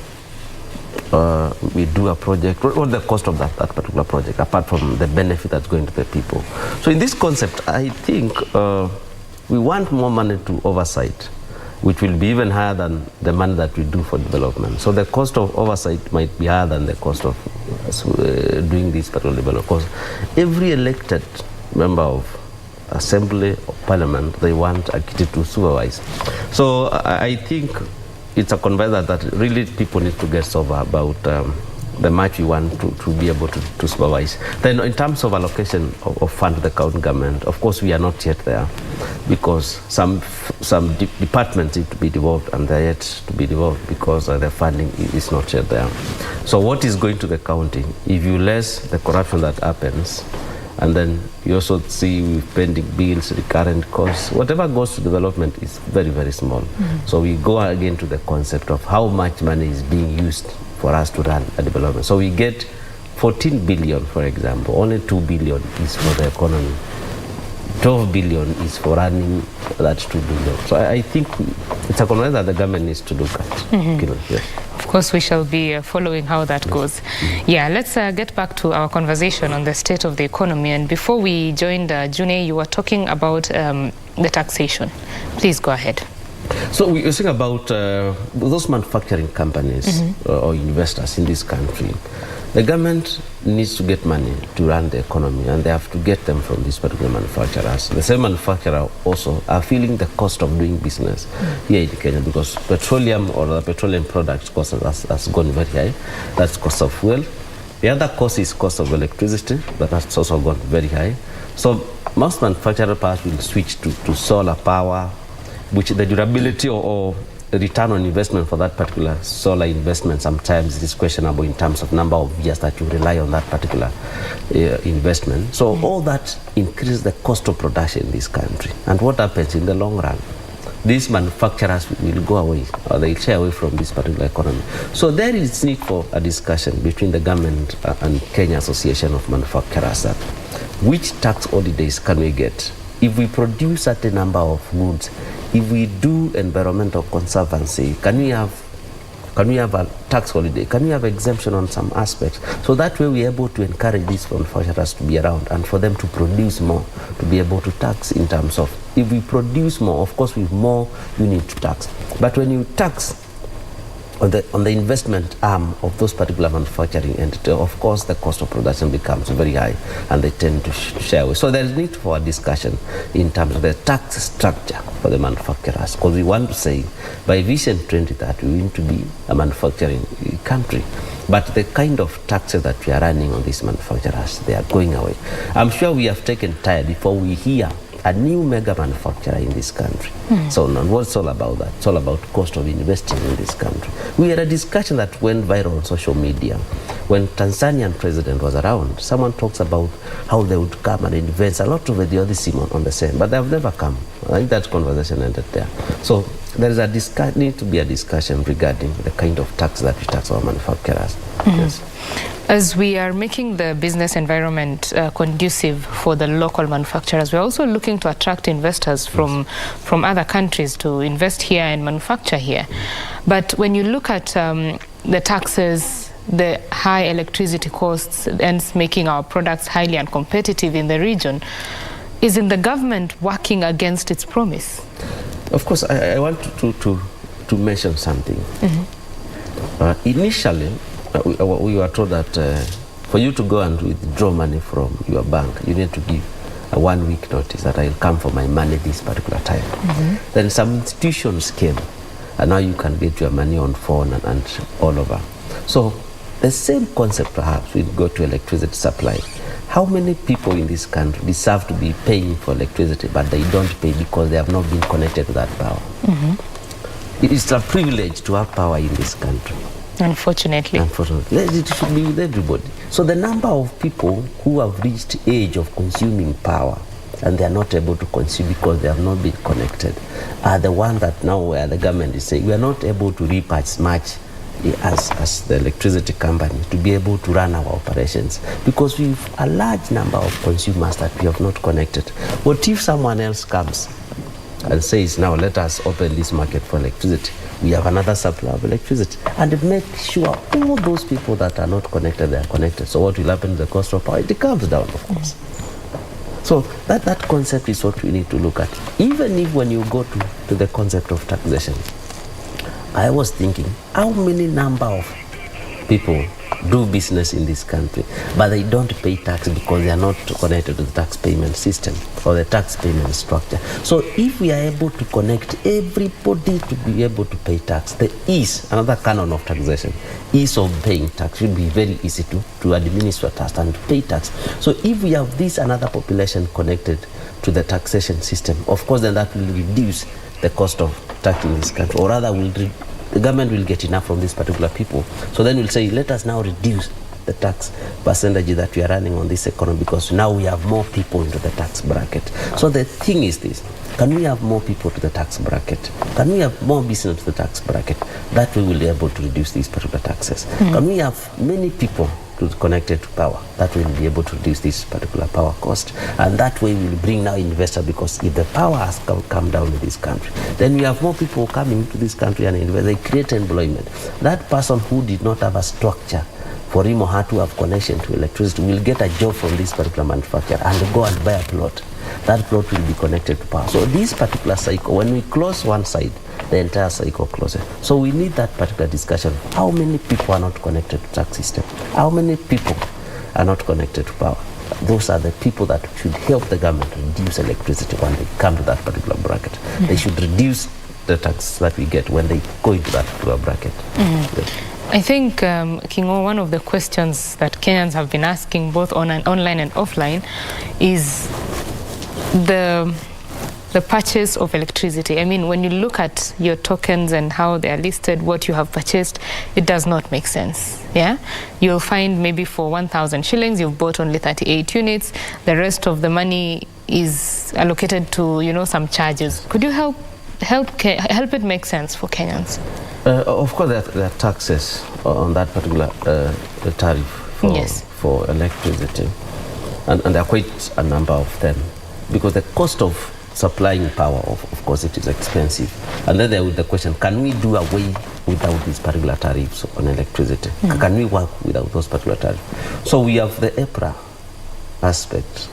we do a project, or the cost of that particular project, apart from the benefit that's going to the people. So in this concept, I think we want more money to oversight, which will be even higher than the money that we do for development. So the cost of oversight might be higher than the cost of doing this particular development. Because every elected member of Assembly or Parliament, they want a kitty to supervise. So I think it's a conversation that really people need to get sober about the much we want to be able to supervise. Then in terms of allocation of fund to the county government, of course we are not yet there, because some departments need to be devolved and they're yet to be devolved because the funding is not yet there. So what is going to the county? If you less the corruption that happens, and then you also see with pending bills, recurrent costs, whatever goes to development is very, very small. Mm-hmm. So we go again to the concept of how much money is being used for us to run a development. So we get 14 billion, for example, only 2 billion is for the economy. 12 billion is for running that 2 billion. So I think it's a concept that the government needs to look at. Mm-hmm. Yes. Of course, we shall be following how that goes. Yeah, let's get back to our conversation on the state of the economy. And before we joined June, you were talking about the taxation. Please go ahead. So we were saying about those manufacturing companies or investors in this country. The government needs to get money to run the economy, and they have to get them from these particular manufacturers. The same manufacturer also are feeling the cost of doing business here in Kenya, because petroleum or the petroleum products cost has gone very high. That's cost of fuel. The other cost is cost of electricity, that has also gone very high. So most manufacturer parts will switch to solar power, which the durability or return on investment for that particular solar investment sometimes is questionable in terms of number of years that you rely on that particular investment. So all that increases the cost of production in this country. And what happens in the long run? These manufacturers will go away, or they'll stay away from this particular economy. So there is need for a discussion between the government and Kenya Association of Manufacturers that which tax holidays can we get? If we produce a certain number of goods, if we do environmental conservancy, can we have a tax holiday? Can we have exemption on some aspects? So that way we're able to encourage these manufacturers to be around and for them to produce more, to be able to tax in terms of, if we produce more, of course with more you need to tax. But when you tax on the investment arm of those particular manufacturing entities, of course the cost of production becomes very high and they tend to share away. So there is need for a discussion in terms of the tax structure for the manufacturers, because we want to say by Vision 2030 we need to be a manufacturing country. But the kind of taxes that we are running on these manufacturers, they are going away. I'm sure we have taken time before we hear a new mega manufacturer in this country. So what's all about that? It's all about cost of investing in this country. We had a discussion that went viral on social media. When Tanzanian president was around, someone talks about how they would come and invest a lot of the other Simon on the same, but they have never come. I think that conversation ended there. So there is need to be a discussion regarding the kind of tax that we tax our manufacturers. Yes. As we are making the business environment conducive for the local manufacturers, we're also looking to attract investors from other countries to invest here and manufacture here. But when you look at the taxes, the high electricity costs, and making our products highly uncompetitive in the region, isn't the government working against its promise? Of course, I want to mention something. Initially, we were told that for you to go and withdraw money from your bank, you need to give a 1 week notice that I'll come for my money this particular time. Then some institutions came, and now you can get your money on phone and all over. So the same concept perhaps will go to electricity supply. How many people in this country deserve to be paying for electricity, but they don't pay because they have not been connected to that power? It is a privilege to have power in this country. Unfortunately. It should be with everybody. So the number of people who have reached age of consuming power and they are not able to consume because they have not been connected are the ones that now where the government is saying we are not able to reap as much as the electricity company to be able to run our operations because we have a large number of consumers that we have not connected. What if someone else comes and says, now let us open this market for electricity? We have another supply of electricity and make sure all those people that are not connected, they are connected. So what will happen to the cost of power? It comes down, of course. So that concept is what we need to look at. Even if when you go to the concept of taxation, I was thinking, how many number of people do business in this country, but they don't pay tax because they are not connected to the tax payment system or the tax payment structure. So if we are able to connect everybody to be able to pay tax, there is another canon of taxation, ease of paying tax. It will be very easy to administer tax and to pay tax. So if we have this another population connected to the taxation system, of course then that will reduce the cost of tax in this country, or rather the government will get enough from these particular people. So then we'll say, let us now reduce the tax percentage that we are running on this economy because now we have more people into the tax bracket. So the thing is this, can we have more people to the tax bracket? Can we have more business to the tax bracket? That way we'll be able to reduce these particular taxes. Can we have many people connected to power? That will be able to reduce this particular power cost, and that way we'll bring now investors, because if the power has come down in this country, then we have more people coming to this country and invest. They create employment. That person who did not have a structure for him or her to have connection to electricity will get a job from this particular manufacturer and go and buy a plot. That plot will be connected to power. So this particular cycle, when we close one side, the entire cycle closes. So we need that particular discussion. How many people are not connected to tax system? How many people are not connected to power? Those are the people that should help the government reduce electricity when they come to that particular bracket. They should reduce the tax that we get when they go into that particular bracket. Yes. I think, Kingo, one of the questions that Kenyans have been asking both online and offline is the the purchase of electricity. I mean, when you look at your tokens and how they are listed, what you have purchased, it does not make sense. Yeah, you'll find maybe for 1,000 shillings, you've bought only 38 units. The rest of the money is allocated to, you know, some charges. Could you help it make sense for Kenyans? Of course, there are taxes on that particular tariff for electricity, and there are quite a number of them, because the cost of supplying power, of course, it is expensive. And then there is the question, can we do away without these particular tariffs on electricity? Can we work without those particular tariffs? So we have the EPRA aspect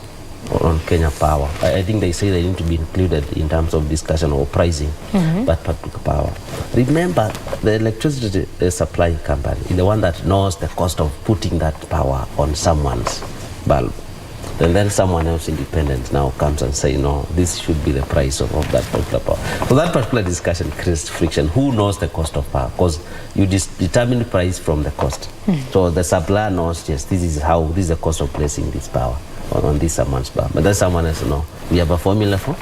on Kenya Power. I think they say they need to be included in terms of discussion or pricing that particular power. Remember, the electricity supplying company is the one that knows the cost of putting that power on someone's bulb. And then someone else independent now comes and say, no, this should be the price of that particular power. So that particular discussion creates friction. Who knows the cost of power? Because you determine the price from the cost. So the supplier knows, yes, this is the cost of placing this power on this someone's power. But then someone else, no, we have a formula for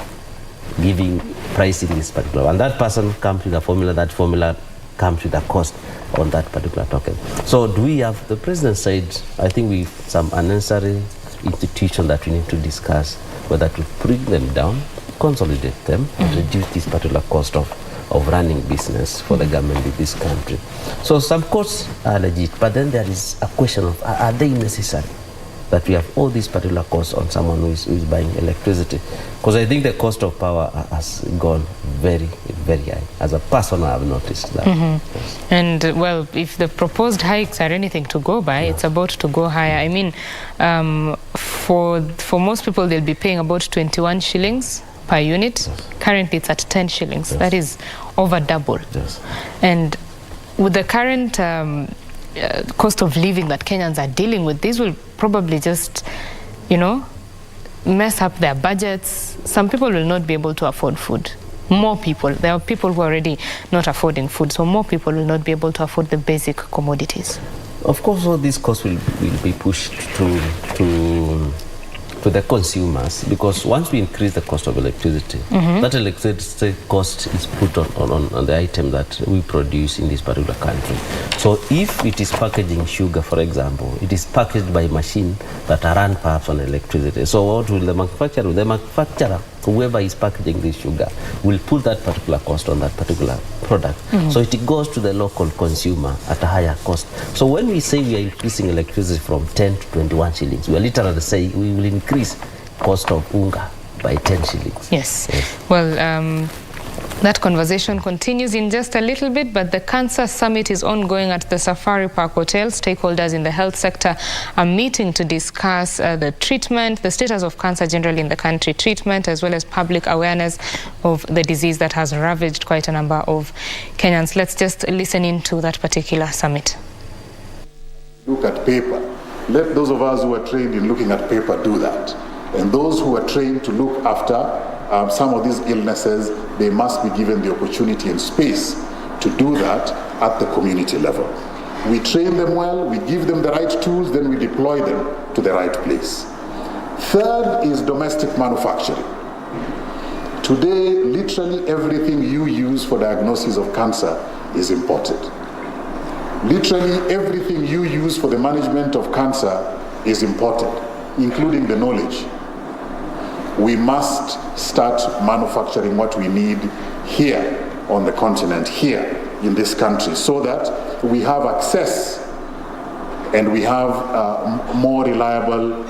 giving pricing this particular. And that person comes with a formula, that formula comes with a cost on that particular token. So do we have, the president said, I think we have some unnecessary institution that we need to discuss whether to bring them down, consolidate them, and reduce this particular cost of running business for the government in this country. So some costs are legit, but then there is a question of, are they necessary? That we have all these particular costs on someone who is buying electricity. Because I think the cost of power has gone very, very high. As a person, I have noticed that. Yes. And, well, if the proposed hikes are anything to go by, it's about to go higher. I mean, for most people, they'll be paying about 21 shillings per unit. Yes. Currently, it's at 10 shillings. Yes. That is over double. Yes. And with the current cost of living that Kenyans are dealing with, these will probably just, you know, mess up their budgets. Some people will not be able to afford food. More people. There are people who are already not affording food, so more people will not be able to afford the basic commodities. Of course, all these costs will be pushed to the consumers, because once we increase the cost of electricity, that electricity cost is put on the item that we produce in this particular country. So if it is packaging sugar, for example, it is packaged by machine that are run perhaps on electricity. So what will the manufacturer? The manufacturer, whoever is packaging this sugar, will put that particular cost on that particular product. So it goes to the local consumer at a higher cost. So when we say we are increasing electricity from 10 to 21 shillings, we are literally saying we will increase cost of unga by 10 shillings. Yes. Well, that conversation continues in just a little bit, but the Cancer Summit is ongoing at the Safari Park Hotel. Stakeholders in the health sector are meeting to discuss the treatment, the status of cancer generally in the country, treatment, as well as public awareness of the disease that has ravaged quite a number of Kenyans. Let's just listen into that particular summit. Look at paper. Let those of us who are trained in looking at paper do that. And those who are trained to look after some of these illnesses, they must be given the opportunity and space to do that at the community level. We train them well, we give them the right tools, then we deploy them to the right place. Third is domestic manufacturing. Today, literally everything you use for diagnosis of cancer is imported. Literally everything you use for the management of cancer is imported, including the knowledge. We must start manufacturing what we need here on the continent, here in this country, so that we have access and we have more reliable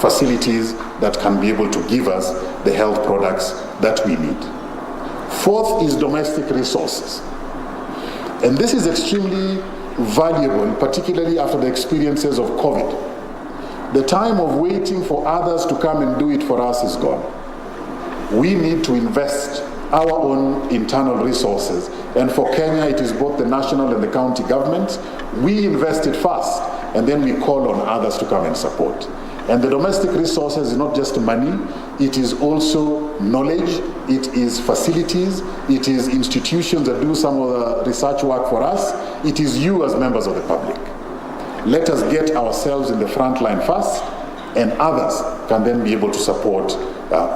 facilities that can be able to give us the health products that we need. Fourth is domestic resources. And this is extremely valuable, particularly after the experiences of COVID. The time of waiting for others to come and do it for us is gone. We need to invest our own internal resources. And for Kenya, it is both the national and the county governments. We invest it first, and then we call on others to come and support. And the domestic resources is not just money, it is also knowledge, it is facilities, it is institutions that do some of the research work for us, it is you as members of the public. Let us get ourselves in the front line first, and others can then be able to support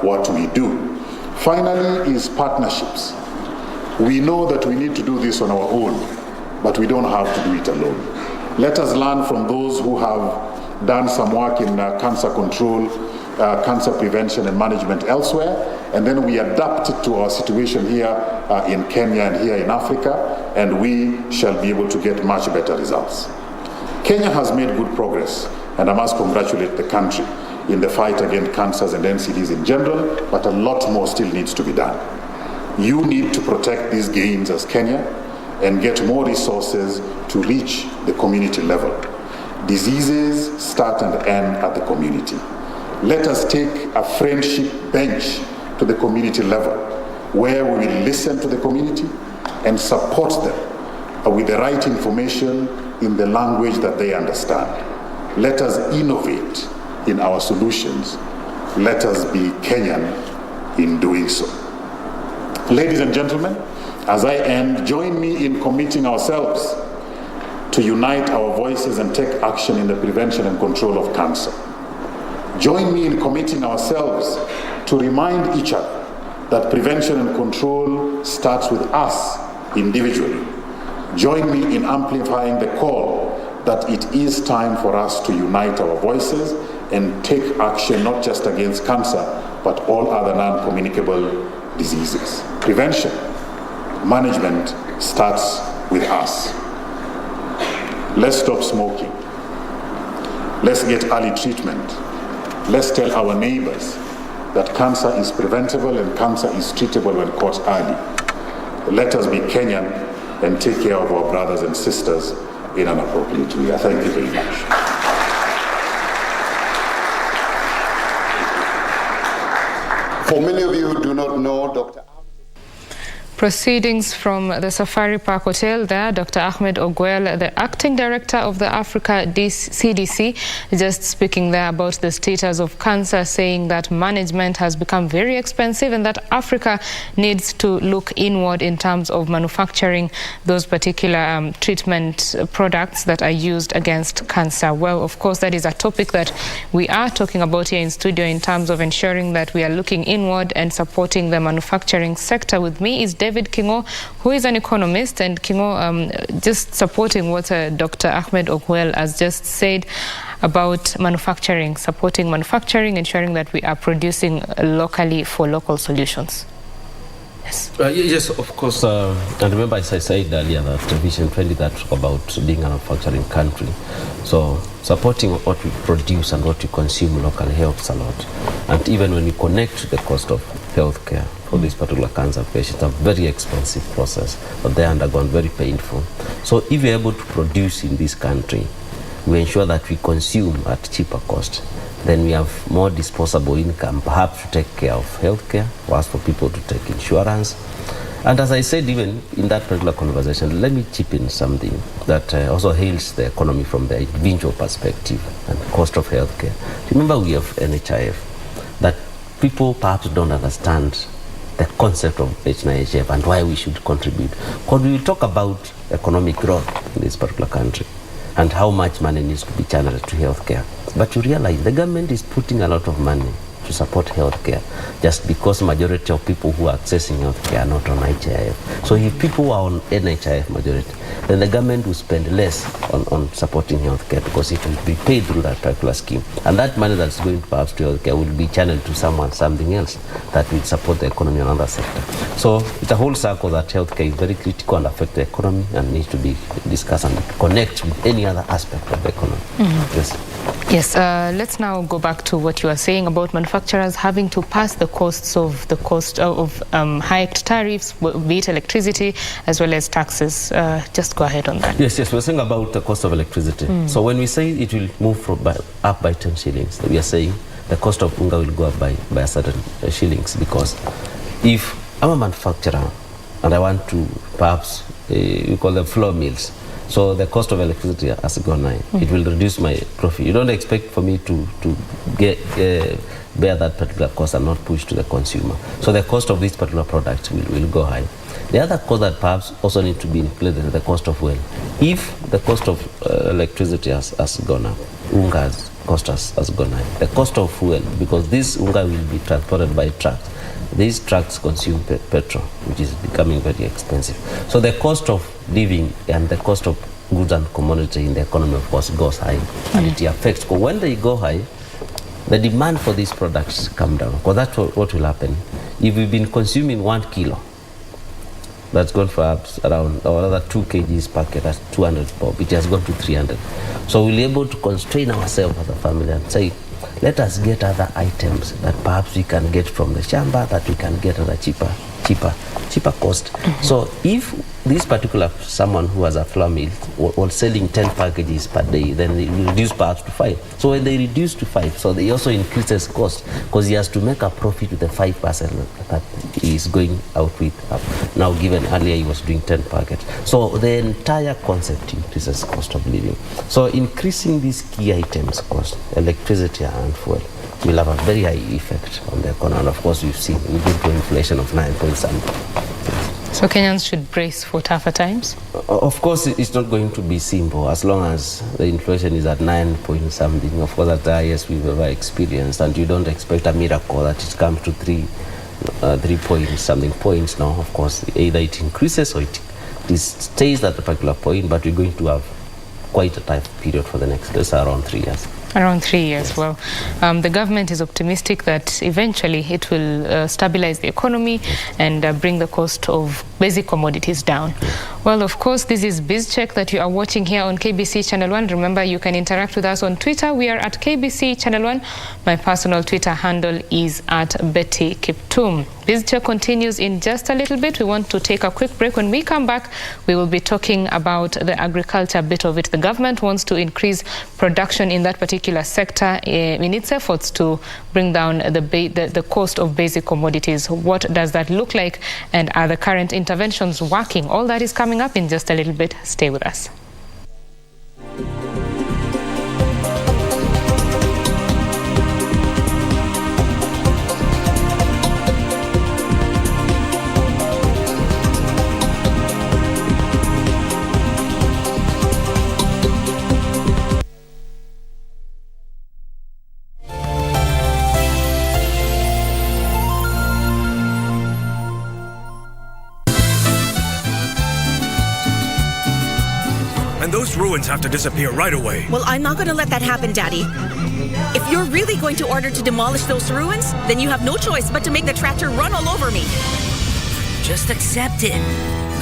what we do. Finally is partnerships. We know that we need to do this on our own, but we don't have to do it alone. Let us learn from those who have done some work in cancer control, cancer prevention and management elsewhere, and then we adapt it to our situation here in Kenya and here in Africa, and we shall be able to get much better results. Kenya has made good progress, and I must congratulate the country in the fight against cancers and NCDs in general, but a lot more still needs to be done. You need to protect these gains as Kenya and get more resources to reach the community level. Diseases start and end at the community. Let us take a friendship bench to the community level where we will listen to the community and support them with the right information in the language that they understand. Let us innovate in our solutions. Let us be Kenyan in doing so. Ladies and gentlemen, as I end, join me in committing ourselves to unite our voices and take action in the prevention and control of cancer. Join me in committing ourselves to remind each other that prevention and control starts with us individually. Join me in amplifying the call that it is time for us to unite our voices and take action not just against cancer, but all other non-communicable diseases. Prevention, management starts with us. Let's stop smoking. Let's get early treatment. Let's tell our neighbors that cancer is preventable and cancer is treatable when caught early. Let us be Kenyan and take care of our brothers and sisters in an appropriate way. I thank you very much. For many of you who do not know, Dr. Proceedings from the Safari Park Hotel there, Dr. Ahmed Ogwel, the acting director of the Africa CDC, just speaking there about the status of cancer, saying that management has become very expensive and that Africa needs to look inward in terms of manufacturing those particular treatment products that are used against cancer. Well, of course, that is a topic that we are talking about here in studio in terms of ensuring that we are looking inward and supporting the manufacturing sector. With me is David Kingo, who is an economist, and Kingo, just supporting what Dr. Ahmed Ogwel has just said about manufacturing, supporting manufacturing, ensuring that we are producing locally for local solutions. Yes. Yes, of course. And remember, as I said earlier, that Vision 20 that talk about being a manufacturing country. So supporting what we produce and what we consume locally helps a lot. And even when you connect the cost of healthcare for this particular cancer patient, a very expensive process, but they undergone very painful. So if you're able to produce in this country, we ensure that we consume at cheaper cost. Then we have more disposable income, perhaps to take care of healthcare, or as for people to take insurance. And as I said, even in that particular conversation, let me chip in something that also hails the economy from the individual perspective and cost of healthcare. Remember, we have NHIF, that people perhaps don't understand the concept of NHIF and why we should contribute. Because we will talk about economic growth in this particular country and how much money needs to be channeled to healthcare. But you realize the government is putting a lot of money to support healthcare just because majority of people who are accessing healthcare are not on NHIF. So if people are on NHIF majority, then the government will spend less on supporting healthcare because it will be paid through that particular scheme. And that money that's going perhaps to healthcare will be channeled to something else that will support the economy in another sector. So it's a whole circle that healthcare is very critical and affect the economy and needs to be discussed and connect with any other aspect of the economy. Yes. Yes, let's now go back to what you are saying about manufacturers having to pass the costs of hiked tariffs, be it electricity as well as taxes. Just go ahead on that. Yes, we're saying about the cost of electricity. So when we say it will move up by 10 shillings, we are saying the cost of unga will go up by a certain shillings, because if I'm a manufacturer and I want to perhaps, we call them flour mills, so the cost of electricity has gone high. It will reduce my profit. You don't expect for me to bear that particular cost and not push to the consumer. So the cost of this particular product will go high. The other cost that perhaps also need to be included is the cost of oil. If the cost of electricity has gone up, unga has cost has gone high. The cost of fuel, because this unga will be transported by trucks. These trucks consume petrol, which is becoming very expensive. So the cost of living and the cost of goods and commodity in the economy, of course, goes high, and it affects. Because when they go high, the demand for these products come down. Because that's what will happen. If we've been consuming 1 kilo, that's gone for around, or rather 2 kgs per kg, that's 200 bob. It has gone to 300. So we'll be able to constrain ourselves as a family and say, let us get other items that perhaps we can get from the shamba, that we can get at a cheaper cost. So if this particular someone who has a flour mill was selling 10 packages per day, then they reduce perhaps to 5. So when they reduce to 5, so they also increases cost, because he has to make a profit with the 5% that he is going out with. Now given earlier he was doing 10 packets. So the entire concept increases cost of living. So increasing these key items cost, electricity and fuel, will have a very high effect on the economy. And of course, we've seen we go to inflation of 9.something. So Kenyans should brace for tougher times? Of course, it's not going to be simple as long as the inflation is at 9.something. Of course, that's the highest we've ever experienced, and you don't expect a miracle that it comes to 3.something points now. Of course, either it increases or it stays at a particular point, but we're going to have quite a tight period for the next, around 3 years. Around 3 years. Well, the government is optimistic that eventually it will stabilize the economy and bring the cost of basic commodities down. Well, of course, this is BizCheck that you are watching here on KBC Channel 1. Remember, you can interact with us on Twitter. We are at KBC Channel 1. My personal Twitter handle is at Betty Kiptum. BizCheck continues in just a little bit. We want to take a quick break. When we come back, we will be talking about the agriculture bit of it. The government wants to increase production in that particular sector in its efforts to bring down the cost of basic commodities. What does that look like, and are the current interventions working? All that is coming up in just a little bit. Stay with us. Those ruins have to disappear right away. Well, I'm not going to let that happen, Daddy. If you're really going to order to demolish those ruins, then you have no choice but to make the tractor run all over me. Just accept it.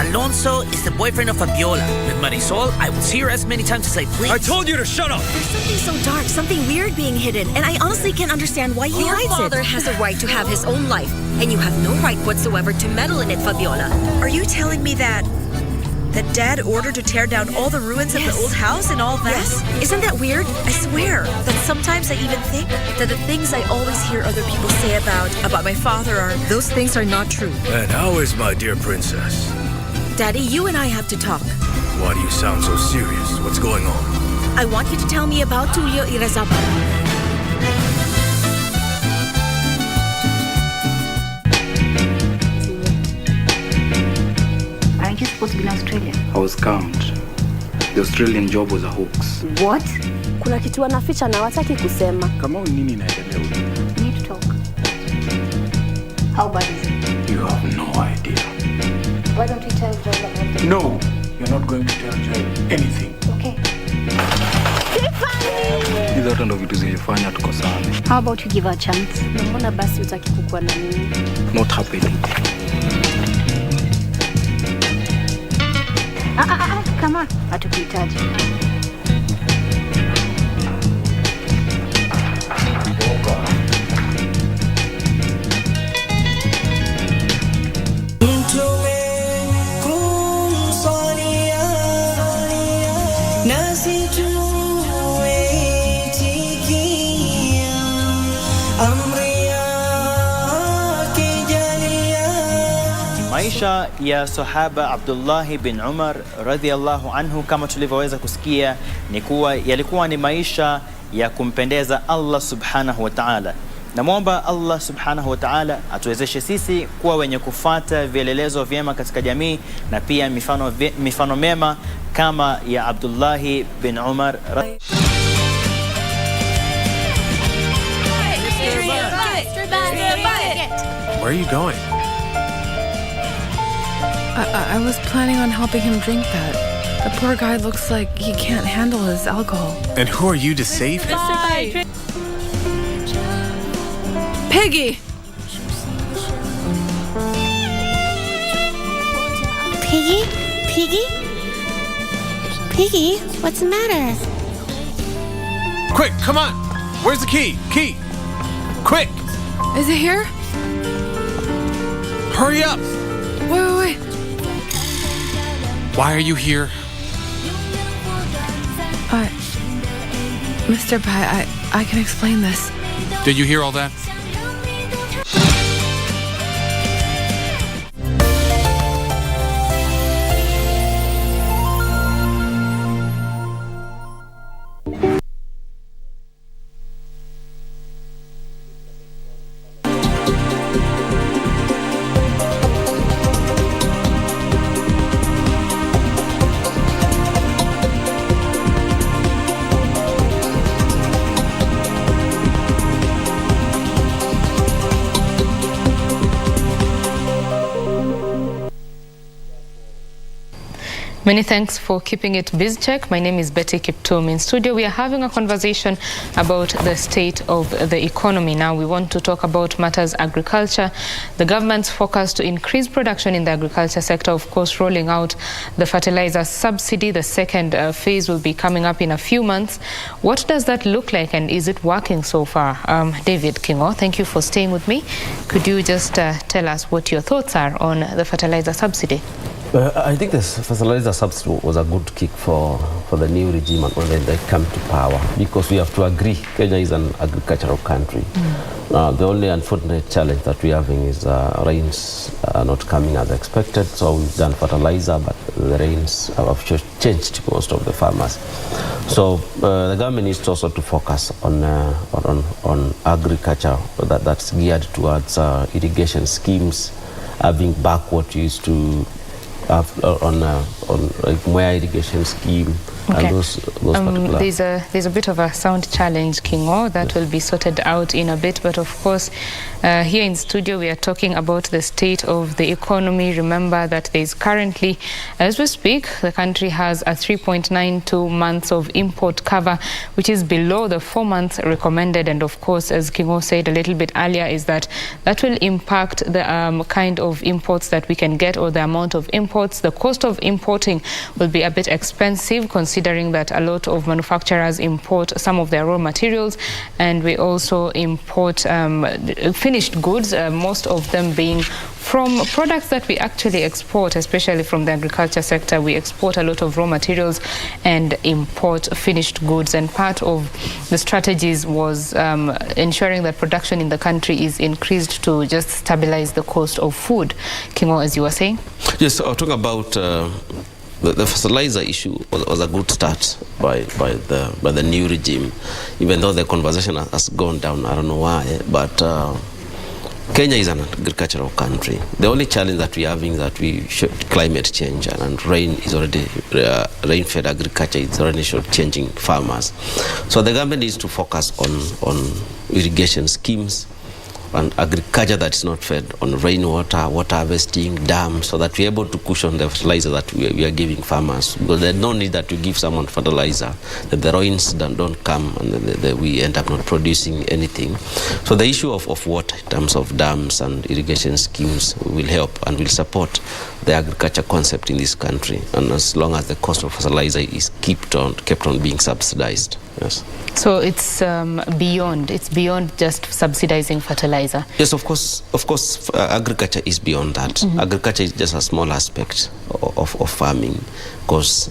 Alonso is the boyfriend of Fabiola. With Marisol, I will see her as many times as I please. I told you to shut up! There's something so dark, something weird being hidden, and I honestly can't understand why he hides it. Your father has a right to have his own life, and you have no right whatsoever to meddle in it, Fabiola. Are you telling me that Dad ordered to tear down all the ruins of the old house and all that? Yes. Isn't that weird? I swear that sometimes I even think that the things I always hear other people say about my father those things are not true. And how is my dear princess? Daddy, you and I have to talk. Why do you sound so serious? What's going on? I want you to tell me about Tulio Irazabal. You're supposed to be in Australia. I was scammed. The Australian job was a hoax. What? Kuna kitu anaficha na wataki kusema. Kama nini inaendelea huko? We need to talk. How bad is it? You have no idea. Why don't we tell Joel about it? No, you're not going to tell Joel anything. Okay. Hizo hata ndo vitu zilifanya tukosane. How about you give her a chance? Mbona basi utaki kukua na mimi? Not happening. Come on. Hatukuhitaji. Maisha ya sahaba Abdullah bin Umar radhiallahu anhu, kama tulivyoweza kusikia, ni kuwa yalikuwa ni maisha ya kumpendeza Allah subhanahu wa ta'ala. Namwomba Allah subhanahu wa ta'ala atuwezeshe sisi kuwa wenye kufuata vielelezo vyema katika jamii na pia mifano mema kama ya Abdullah bin Umar. Where are you going? I was planning on helping him drink that. The poor guy looks like he can't handle his alcohol. And who are you to save him? Piggy! Piggy? Piggy? Piggy, what's the matter? Quick, come on! Where's the key? Key! Quick! Is it here? Hurry up! Wait. Why are you here? Mr. Pai, I can explain this. Did you hear all that? Many thanks for keeping it BizCheck. My name is Betty Kiptum. In studio, we are having a conversation about the state of the economy. Now, we want to talk about matters agriculture, the government's focus to increase production in the agriculture sector, of course, rolling out the fertilizer subsidy. The second phase will be coming up in a few months. What does that look like, and is it working so far? David Kingo, thank you for staying with me. Could you just tell us what your thoughts are on the fertilizer subsidy? I think this fertilizer subsidy was a good kick for the new regime when they come to power, because we have to agree Kenya is an agricultural country. The only unfortunate challenge that we're having is rains are not coming as expected. So we've done fertilizer, but the rains have changed most of the farmers. So the government needs also to focus on agriculture that's geared towards irrigation schemes, having back what you used to on like Moya irrigation scheme. Okay. And those particular. There's a bit of a sound challenge, Kingo, that will be sorted out in a bit. But of course, here in studio, we are talking about the state of the economy. Remember that there is currently, as we speak, the country has a 3.92 months of import cover, which is below the 4 months recommended. And of course, as Kingo said a little bit earlier, is that will impact the kind of imports that we can get, or the amount of imports. The cost of importing will be a bit expensive, considering that a lot of manufacturers import some of their raw materials, and we also import finished goods, most of them being from products that we actually export, especially from the agriculture sector. We export a lot of raw materials and import finished goods, and part of the strategies was ensuring that production in the country is increased to just stabilize the cost of food. Kingo, as you were saying? Yes, I'll talk about the fertilizer issue was a good start by the new regime, even though the conversation has gone down. I don't know why, but Kenya is an agricultural country. The only challenge that we're having is that climate change, and rain is already rain-fed agriculture is already changing farmers. So the government needs to focus on irrigation schemes and agriculture that's not fed on rainwater, water harvesting, dams, so that we're able to cushion the fertilizer that we are giving farmers. Because there's no need that you give someone fertilizer, that the rains don't come, and we end up not producing anything. So the issue of water in terms of dams and irrigation schemes will help and will support the agriculture concept in this country, and as long as the cost of fertilizer is kept on being subsidized. Yes. So it's beyond just subsidizing fertilizer. Yes, of course, agriculture is beyond that. Mm-hmm. Agriculture is just a small aspect of farming, because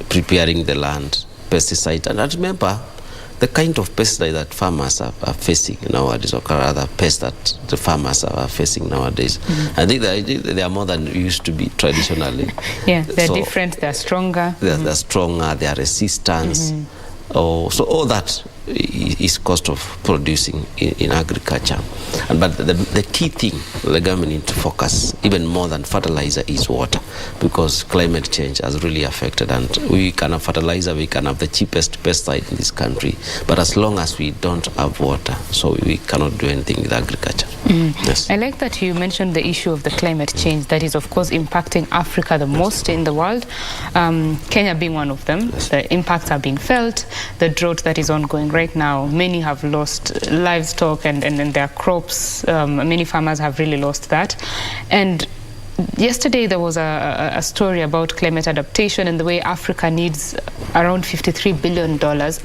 preparing the land, pesticide, and remember the kind of pesticide that farmers are facing nowadays, or other pests that the farmers are facing nowadays. Mm-hmm. I think they are more than used to be traditionally. Yeah, they're different, they're stronger. They're stronger, they are resistant. Mm-hmm. So all that is cost of producing in agriculture. But the key thing the government need to focus even more than fertilizer is water, because climate change has really affected, and we can have fertilizer, we can have the cheapest pesticide in this country, but as long as we don't have water, so we cannot do anything with agriculture. Yes. I like that you mentioned the issue of the climate change that is of course impacting Africa the most in the world, Kenya being one of them. The impacts are being felt. The drought that is ongoing right now, many have lost livestock and their crops. Many farmers have really lost that. And yesterday there was a story about climate adaptation and the way Africa needs around $53 billion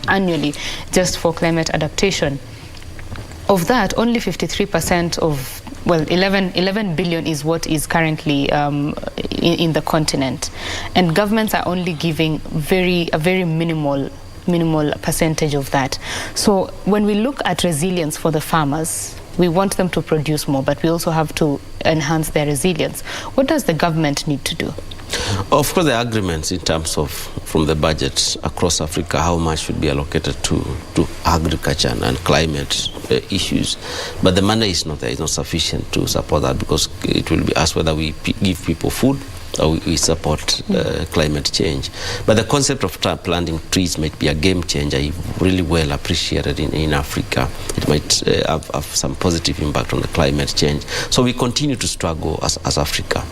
annually just for climate adaptation. Of that, only 53% of, well, 11 billion is what is currently in the continent. And governments are only giving a very minimal percentage of that. So when we look at resilience for the farmers, we want them to produce more, but we also have to enhance their resilience. What does the government need to do? Of course, the agreements in terms of from the budget across Africa, how much should be allocated to agriculture and climate issues. But the money is not there, it's not sufficient to support that, because it will be asked whether we give people food or we support climate change. But the concept of planting trees might be a game changer, if really well appreciated in Africa. It might have some positive impact on the climate change. So we continue to struggle as Africa.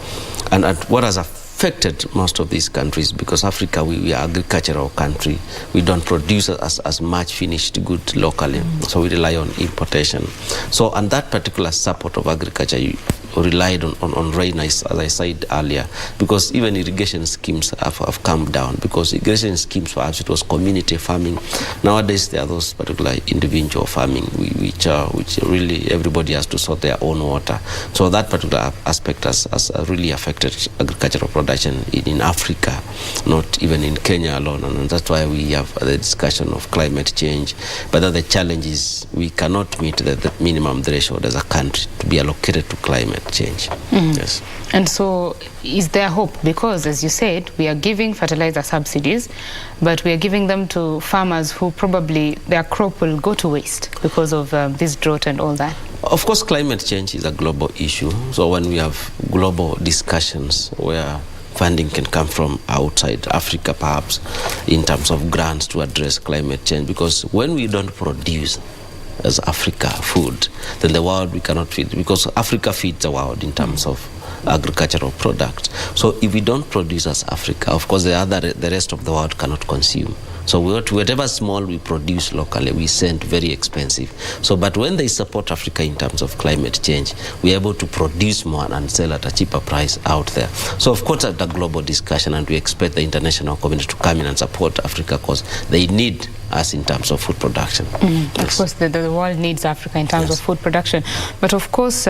And what has affected most of these countries, because Africa, we are an agricultural country. We don't produce as much finished good locally, so we rely on importation. So on that particular support of agriculture, you relied on rain, as I said earlier, because even irrigation schemes have come down, because irrigation schemes, perhaps it was community farming. Nowadays, there are those particular individual farming, which really everybody has to sort their own water. So that particular aspect has really affected agricultural production in Africa, not even in Kenya alone. And that's why we have the discussion of climate change. But the challenge is we cannot meet the minimum threshold as a country to be allocated to climate change. Yes. And so is there hope? Because as you said, we are giving fertilizer subsidies, but we are giving them to farmers who probably their crop will go to waste because of this drought and all that. Of course, climate change is a global issue. So when we have global discussions where funding can come from outside Africa, perhaps, in terms of grants to address climate change, because when we don't produce as Africa food, then the world we cannot feed, because Africa feeds the world in terms of agricultural products. So if we don't produce as Africa, of course the rest of the world cannot consume. So whatever small we produce locally, we send very expensive. So, but when they support Africa in terms of climate change, we're able to produce more and sell at a cheaper price out there. So of course, at the global discussion, and we expect the international community to come in and support Africa, because they need us in terms of food production. Yes. Of course, the world needs Africa in terms of food production. But of course,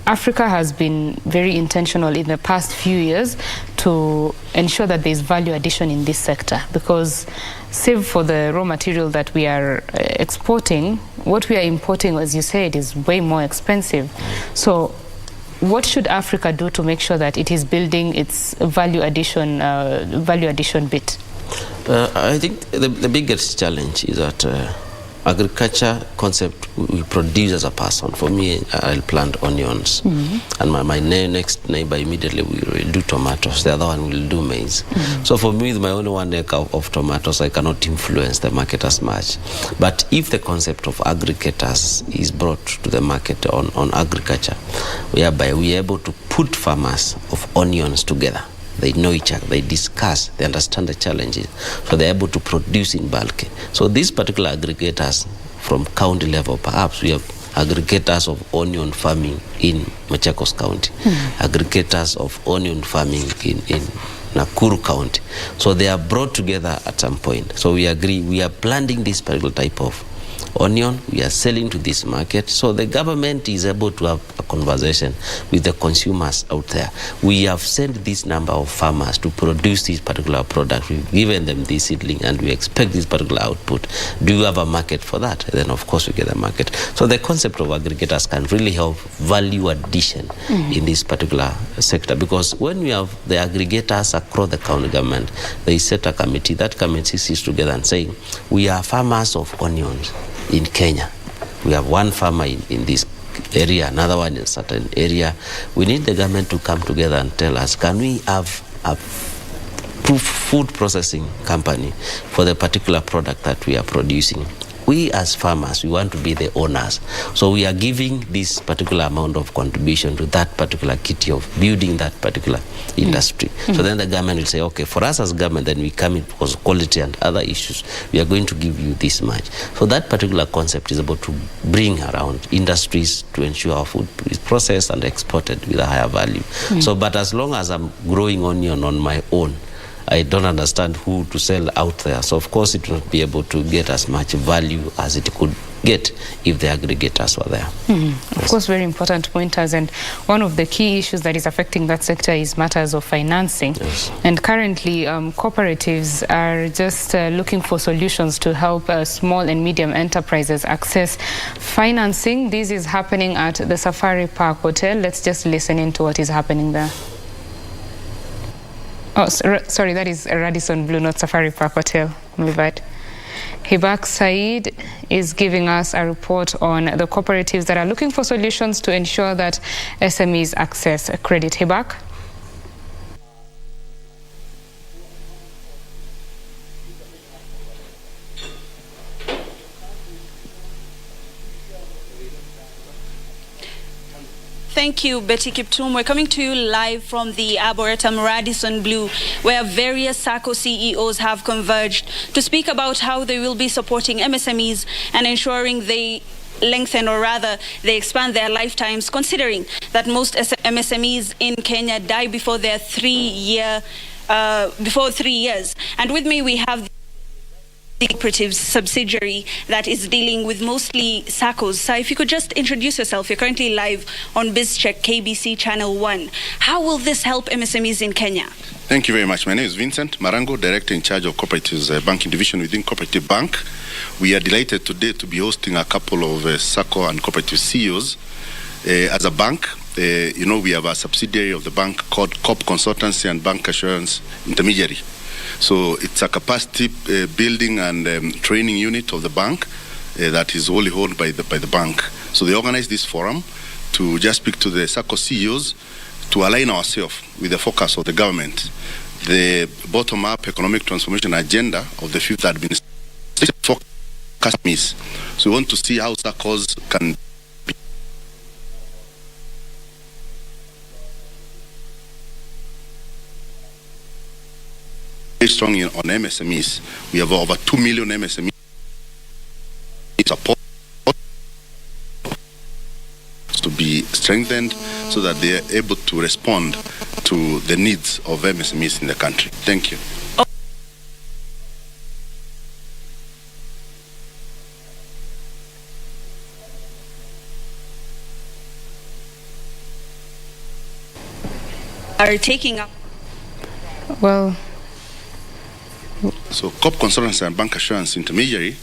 Africa has been very intentional in the past few years to ensure that there's value addition in this sector, because save for the raw material that we are exporting, what we are importing, as you said, is way more expensive. So what should Africa do to make sure that it is building its value addition bit? I think the biggest challenge is that agriculture concept we produce as a person. For me, I'll plant onions, and my next neighbor immediately will do tomatoes. The other one will do maize. So for me, with my only 1 acre of tomatoes, I cannot influence the market as much. But if the concept of aggregators is brought to the market on agriculture, whereby we are able to put farmers of onions together, they know each other, they discuss, they understand the challenges, so they're able to produce in bulk. So these particular aggregators from county level, perhaps we have aggregators of onion farming in Machakos County, aggregators of onion farming in Nakuru County. So they are brought together at some point. So we agree, we are planting this particular type of onion, we are selling to this market. So the government is able to have a conversation with the consumers out there. We have sent this number of farmers to produce this particular product. We've given them this seedling and we expect this particular output. Do you have a market for that? Then of course we get a market. So the concept of aggregators can really help value addition in this particular sector, because when we have the aggregators across the county government, they set a committee. That committee sits together and say, we are farmers of onions in Kenya. We have one farmer in this area, another one in a certain area. We need the government to come together and tell us, can we have a food processing company for the particular product that we are producing? We as farmers, we want to be the owners. So we are giving this particular amount of contribution to that particular kitty of building that particular industry. So then the government will say, okay, for us as government, then we come in because quality and other issues, we are going to give you this much. So that particular concept is about to bring around industries to ensure our food is processed and exported with a higher value. So, but as long as I'm growing onion on my own, I don't understand who to sell out there. So of course it will not be able to get as much value as it could get if the aggregators were there. Of course, very important pointers. And one of the key issues that is affecting that sector is matters of financing. And currently, cooperatives are just looking for solutions to help small and medium enterprises access financing. This is happening at the Safari Park Hotel. Let's just listen into what is happening there. Oh, sorry, that is Radisson Blue, not Safari Park Hotel. Mlivad. Hibak Said is giving us a report on the cooperatives that are looking for solutions to ensure that SMEs access credit. Hibak? Thank you, Betty Kiptum. We're coming to you live from the Arboretum Radisson Blue, where various SACCO CEOs have converged to speak about how they will be supporting MSMEs and ensuring they lengthen, or rather they expand their lifetimes, considering that most MSMEs in Kenya die before their 3 years. And with me we have the cooperative subsidiary that is dealing with mostly SACCOs. So if you could just introduce yourself. You're currently live on BizCheck KBC Channel 1. How will this help MSMEs in Kenya? Thank you very much. My name is Vincent Marango, Director in charge of Cooperatives Banking Division within Cooperative Bank. We are delighted today to be hosting a couple of SACCO and cooperative CEOs. As a bank, you know, we have a subsidiary of the bank called COP Consultancy and Bank Assurance Intermediary. So it's a capacity building and training unit of the bank that is wholly owned by the bank. So they organized this forum to just speak to the SACCO CEOs to align ourselves with the focus of the government, the bottom-up economic transformation agenda of the fifth administration focus is. So we want to see how SACCOs can strong on MSMEs. We have over 2 million MSMEs support to be strengthened so that they are able to respond to the needs of MSMEs in the country. Thank you. Are taking up. Well, so COP Consultancy and Bank Assurance Intermediary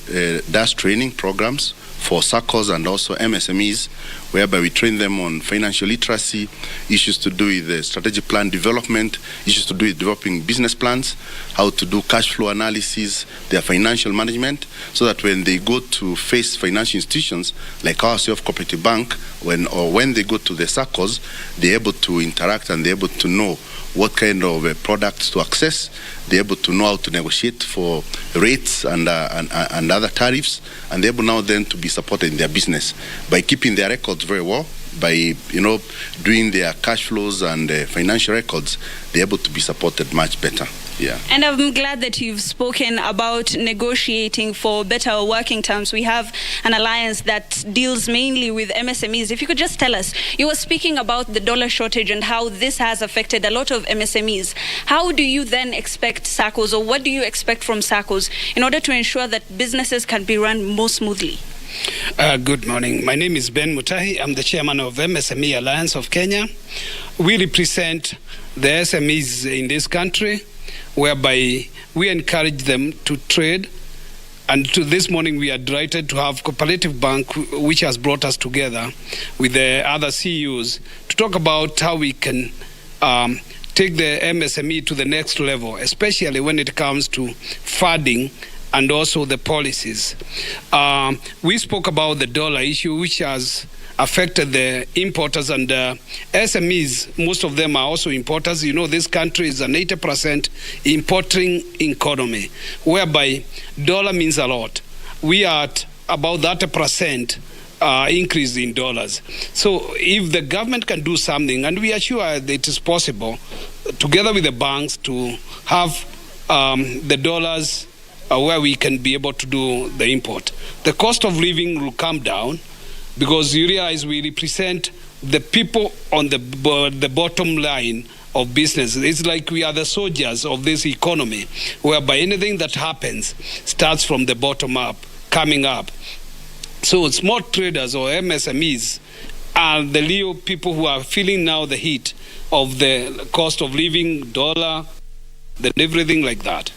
does training programs for SACCOs and also MSMEs, whereby we train them on financial literacy, issues to do with strategic plan development, issues to do with developing business plans, how to do cash flow analysis, their financial management, so that when they go to face financial institutions like our Cooperative Bank, when they go to the SACCOs, they're able to interact and they're able to know what kind of products to access. They're able to know how to negotiate for rates and other tariffs, and they're able now then to be supported in their business by keeping their records very well, by doing their cash flows and financial records. They're able to be supported much better. Yeah. And I'm glad that you've spoken about negotiating for better working terms. We have an alliance that deals mainly with MSMEs. If you could just tell us, you were speaking about the dollar shortage and how this has affected a lot of MSMEs. How do you then expect SACCOs, or what do you expect from SACCOs in order to ensure that businesses can be run more smoothly? Good morning. My name is Ben Mutahi. I'm the chairman of MSME Alliance of Kenya. We represent the SMEs in this country, whereby we encourage them to trade. And this morning we are delighted to have Cooperative Bank, which has brought us together with the other CEOs to talk about how we can take the MSME to the next level, especially when it comes to funding and also the policies. We spoke about the dollar issue, which has affected the importers and SMEs. Most of them are also importers. You know, this country is an 80% importing economy, whereby dollar means a lot. We are at about that % increase in dollars. So if the government can do something, and we are sure that it is possible, together with the banks, to have the dollars where we can be able to do the import, the cost of living will come down, because you realize we represent the people on the bottom line of business. It's like we are the soldiers of this economy, whereby anything that happens starts from the bottom up, coming up. So small traders or MSMEs are the real people who are feeling now the heat of the cost of living, dollar, and everything like that.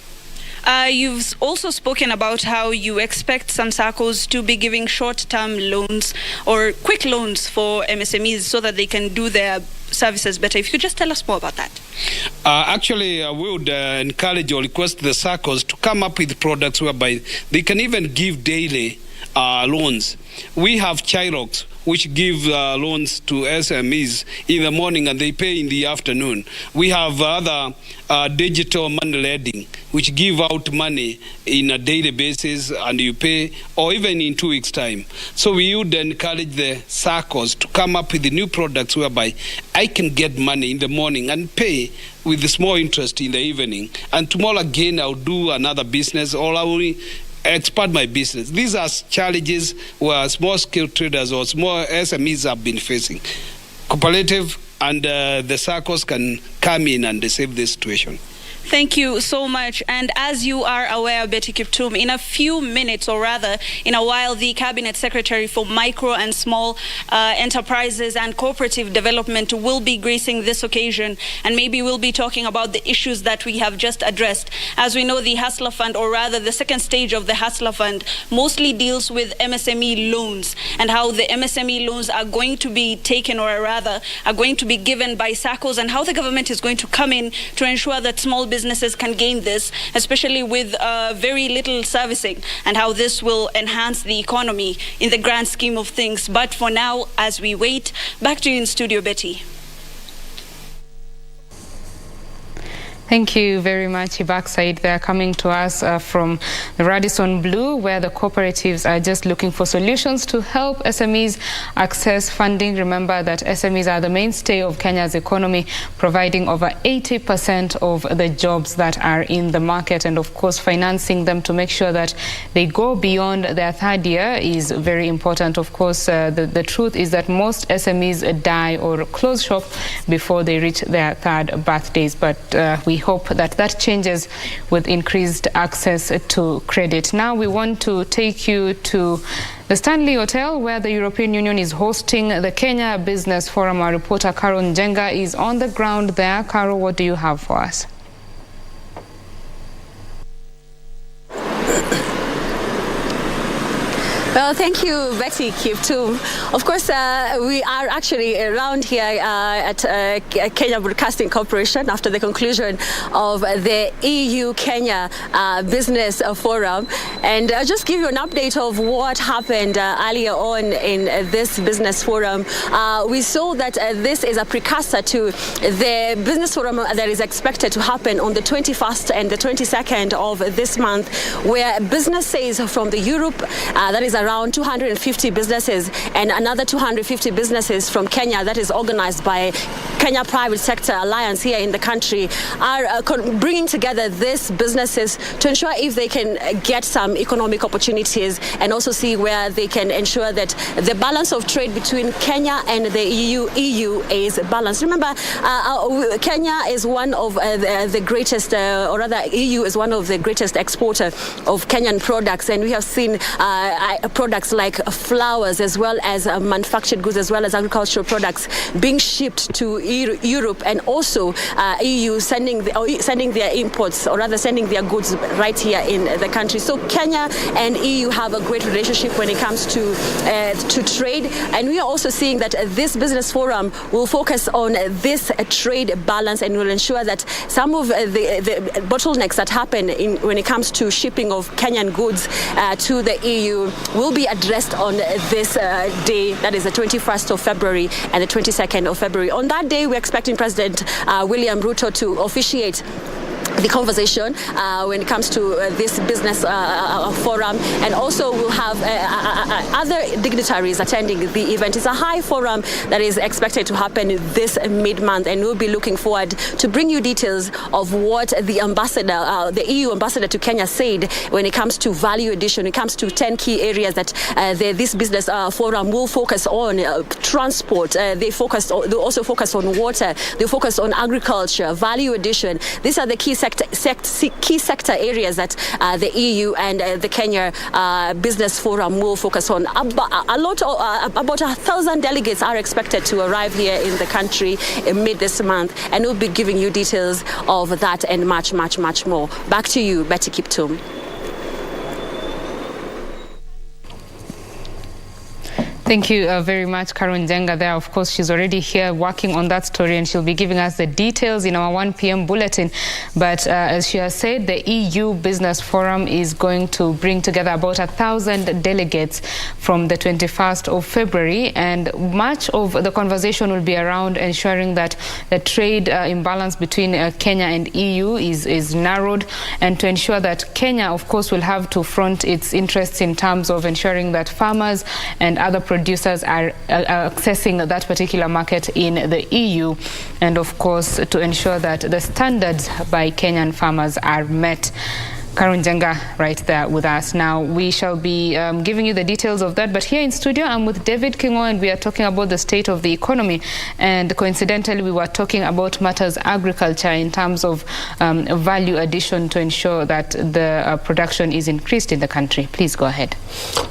You've also spoken about how you expect some SACCOs to be giving short-term loans or quick loans for MSMEs so that they can do their services better. If you could just tell us more about that. Actually, we would encourage or request the SACCOs to come up with products whereby they can even give daily loans. We have Chirocs, which give loans to SMEs in the morning and they pay in the afternoon. We have other digital money lending, which give out money in a daily basis and you pay, or even in 2 weeks' time. So we would encourage the SACCOs to come up with the new products whereby I can get money in the morning and pay with a small interest in the evening. And tomorrow again, I'll do another business, or I will expand my business. These are challenges where small-scale traders or small SMEs have been facing. Cooperative and the SACCOs can come in and save this situation. Thank you so much. And as you are aware, Betty Kiptum, in a few minutes, or rather in a while, the Cabinet Secretary for Micro and Small Enterprises and Cooperative Development will be gracing this occasion, and maybe we'll be talking about the issues that we have just addressed. As we know, the Hustler Fund, or rather the second stage of the Hustler Fund, mostly deals with MSME loans and how the MSME loans are going to be taken, or rather are going to be given by SACCOs, and how the government is going to come in to ensure that small businesses can gain this, especially with very little servicing, and how this will enhance the economy in the grand scheme of things. But for now, as we wait, back to you in studio, Betty. Thank you very much, Ibak Said. They're coming to us from the Radisson Blu, where the cooperatives are just looking for solutions to help SMEs access funding. Remember that SMEs are the mainstay of Kenya's economy, providing over 80% of the jobs that are in the market, and of course financing them to make sure that they go beyond their third year is very important. Of course, the truth is that most SMEs die or close shop before they reach their third birthdays, but we hope that that changes with increased access to credit. Now we want to take you to the Stanley Hotel, where the European Union is hosting the Kenya Business Forum. Our reporter Caro Njenga is on the ground there. Caro, what do you have for us? Well, thank you, Betty Kiptum. Of course, we are actually around here at Kenya Broadcasting Corporation after the conclusion of the EU-Kenya Business Forum. And I'll just give you an update of what happened earlier on in this business forum. We saw that this is a precursor to the business forum that is expected to happen on the 21st and the 22nd of this month, where businesses from the Europe, that is around 250 businesses, and another 250 businesses from Kenya, that is organized by Kenya Private Sector Alliance here in the country, are bringing together these businesses to ensure if they can get some economic opportunities, and also see where they can ensure that the balance of trade between Kenya and the EU is balanced. Remember, Kenya is one of the greatest, or rather EU is one of the greatest exporter of Kenyan products, and we have seen products like flowers, as well as manufactured goods, as well as agricultural products being shipped to Europe, and also EU sending their imports, or rather sending their goods right here in the country. So Kenya and EU have a great relationship when it comes to trade, and we are also seeing that this business forum will focus on this trade balance, and will ensure that some of the bottlenecks that happen when it comes to shipping of Kenyan goods to the EU will be addressed on this day, that is the 21st of February and the 22nd of February. On that day, we're expecting President William Ruto to officiate the conversation when it comes to this business forum, and also we'll have other dignitaries attending the event. It's a high forum that is expected to happen this mid-month, and we'll be looking forward to bring you details of what the ambassador, the EU ambassador to Kenya, said when it comes to value addition. When it comes to 10 key areas that this business forum will focus on: transport. They also focus on water. They focus on agriculture, value addition. These are the key sector areas that the EU and the Kenya Business Forum will focus on. About 1,000 delegates are expected to arrive here in the country mid this month, and we'll be giving you details of that and much, much, much more. Back to you, Betty Kiptum. Thank you very much, Karun Jenga there. Of course, she's already here working on that story, and she'll be giving us the details in our 1 p.m. bulletin. But as she has said, the EU Business Forum is going to bring together about 1,000 delegates from the 21st of February, and much of the conversation will be around ensuring that the trade imbalance between Kenya and EU is narrowed, and to ensure that Kenya, of course, will have to front its interests in terms of ensuring that farmers and other producers are accessing that particular market in the EU, and of course to ensure that the standards by Kenyan farmers are met. Karun Jenga right there with us. Now, we shall be giving you the details of that. But here in studio, I'm with David Kingo, and we are talking about the state of the economy. And coincidentally, we were talking about matters agriculture in terms of value addition to ensure that the production is increased in the country. Please go ahead.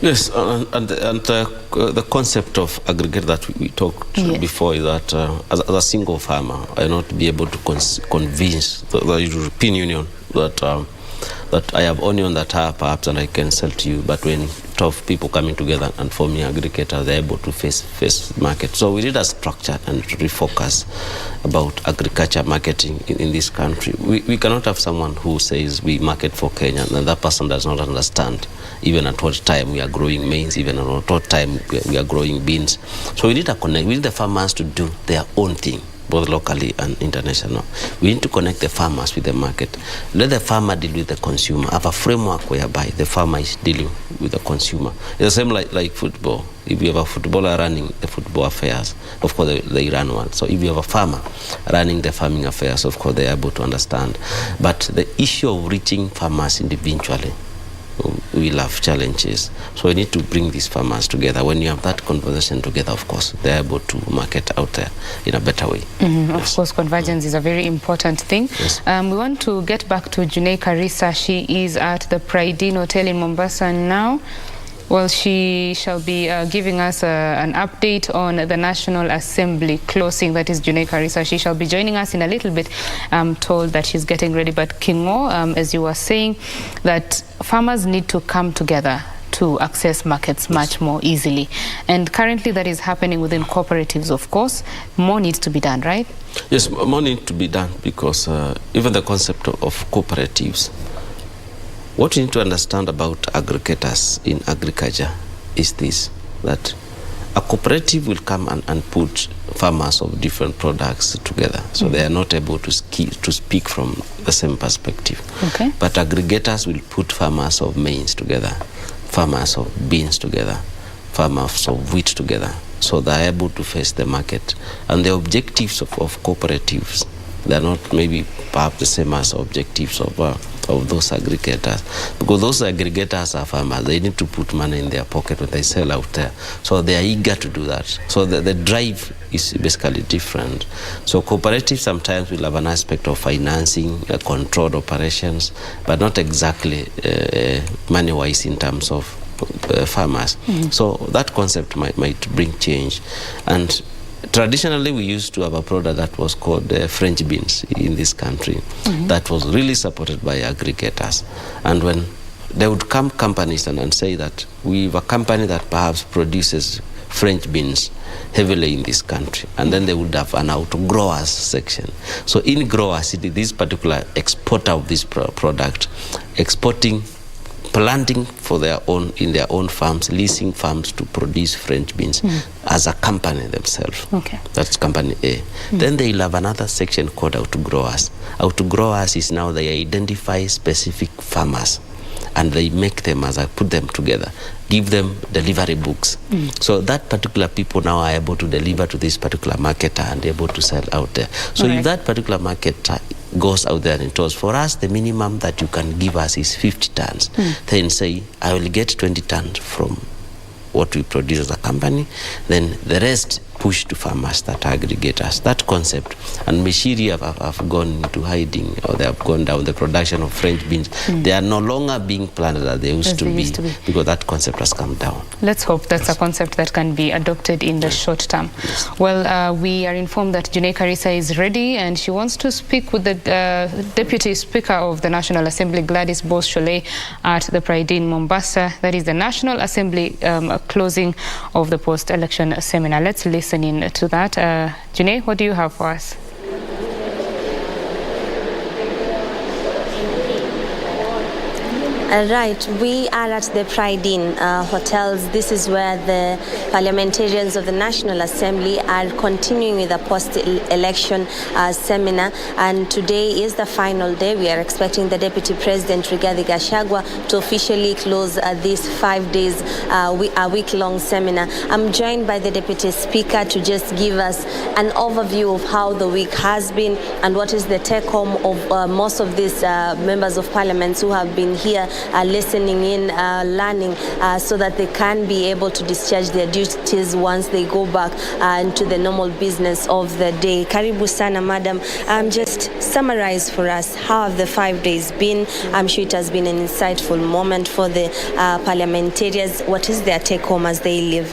Yes, and the concept of aggregate that we talked before is that as a single farmer, I not be able to convince the European Union that I have onion that are perhaps and I can sell to you, but when 12 people coming together and forming aggregator, they're able to face market. So we need a structure and refocus about agriculture marketing in this country. We cannot have someone who says we market for Kenya and that person does not understand even at what time we are growing maize, even at what time we are growing beans. So we need to connect. We need the farmers to do their own thing, both locally and international. We need to connect the farmers with the market. Let the farmer deal with the consumer. Have a framework whereby the farmer is dealing with the consumer. It's the same like football. If you have a footballer running the football affairs, of course they run one. So if you have a farmer running the farming affairs, of course they are able to understand. But the issue of reaching farmers individually, we have challenges. So we need to bring these farmers together. When you have that conversation together, of course, they're able to market out there in a better way. Of course, convergence is a very important thing. Yes. We want to get back to Junei Karisa. She is at the Pride Inn Hotel in Mombasa now. Well, she shall be giving us an update on the National Assembly closing. That is Junei Karisa. She shall be joining us in a little bit. I'm told that she's getting ready. But Kingo, as you were saying, that farmers need to come together to access markets much more easily. And currently that is happening within cooperatives, of course. More needs to be done, right? Yes, more needs to be done because even the concept of cooperatives, what you need to understand about aggregators in agriculture is this, that a cooperative will come and put farmers of different products together. So they are not able to speak from the same perspective. Okay. But aggregators will put farmers of maize together, farmers of beans together, farmers of wheat together. So they are able to face the market. And the objectives of cooperatives, they are not maybe perhaps the same as objectives of those aggregators, because those aggregators are farmers. They need to put money in their pocket when they sell out there, so they are eager to do that. So the drive is basically different. So cooperatives sometimes will have an aspect of financing, controlled operations, but not exactly money-wise in terms of farmers. So that concept might bring change. And traditionally, we used to have a product that was called French beans in this country that was really supported by aggregators. And when they would come companies and say that we have a company that perhaps produces French beans heavily in this country, and then they would have an outgrowers section. So in growers, this particular exporter of this product, exporting, planting for their own, in their own farms, leasing farms to produce French beans as a company themselves. Okay. That's company A. Then they'll have another section called outgrowers. Outgrowers is now they identify specific farmers and they make them, as I put them together, give them delivery books. So that particular people now are able to deliver to this particular marketer and able to sell out there. So if that particular marketer goes out there and tells, for us, the minimum that you can give us is 50 tons, then say, I will get 20 tons from what we produce as a company, then the rest push to farmers that are aggregators. That concept, and Mishiri have gone into hiding, or they have gone down the production of French beans. They are no longer being planted as they used to be, because that concept has come down. Let's hope that's a concept that can be adopted in the short term. Well, we are informed that Junaid Karisa is ready and she wants to speak with the Deputy Speaker of the National Assembly, Gladys Bose-Sholei, at the Pride in Mombasa. That is the National Assembly closing of the post-election seminar. Let's listen in to that. Junaid, what do you have for us? Right, we are at the Pride Inn hotels. This is where the parliamentarians of the National Assembly are continuing with the post-election seminar, and today is the final day. We are expecting the Deputy President Rigathi Gachagua to officially close this 5 days, a week-long seminar. I'm joined by the Deputy Speaker to just give us an overview of how the week has been and what is the take-home of most of these members of Parliament who have been here listening in, learning, so that they can be able to discharge their duties once they go back into the normal business of the day. Karibu sana, madam. Just summarize for us, how have the 5 days been? I'm sure it has been an insightful moment for the parliamentarians. What is their take home as they leave?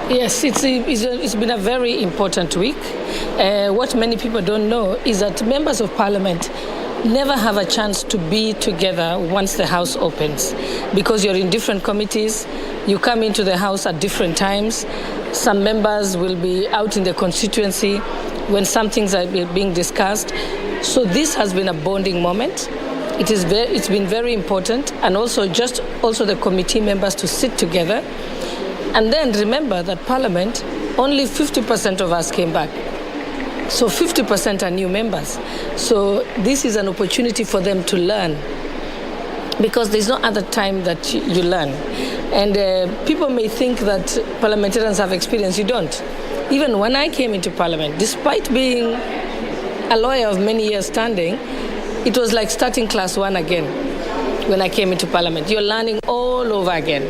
Yes, it's been a very important week. What many people don't know is that members of Parliament never have a chance to be together once the House opens, because you're in different committees, you come into the House at different times. Some members will be out in the constituency when some things are being discussed. So this has been a bonding moment. It's been very important, and also the committee members to sit together. And then remember that Parliament, only 50% of us came back. So 50% are new members. So this is an opportunity for them to learn, because there's no other time that you learn. And people may think that parliamentarians have experience. You don't. Even when I came into Parliament, despite being a lawyer of many years standing, it was like starting class 1 again when I came into Parliament. You're learning all over again.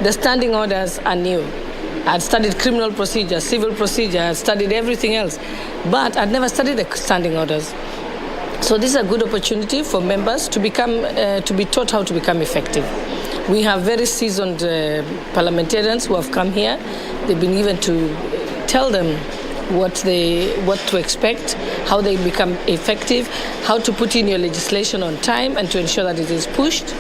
The standing orders are new. I'd studied criminal procedure, civil procedure, I'd studied everything else, but I'd never studied the standing orders. So this is a good opportunity for members to be taught how to become effective. We have very seasoned parliamentarians who have come here. They've been given to tell them what to expect, how they become effective, how to put in your legislation on time and to ensure that it is pushed.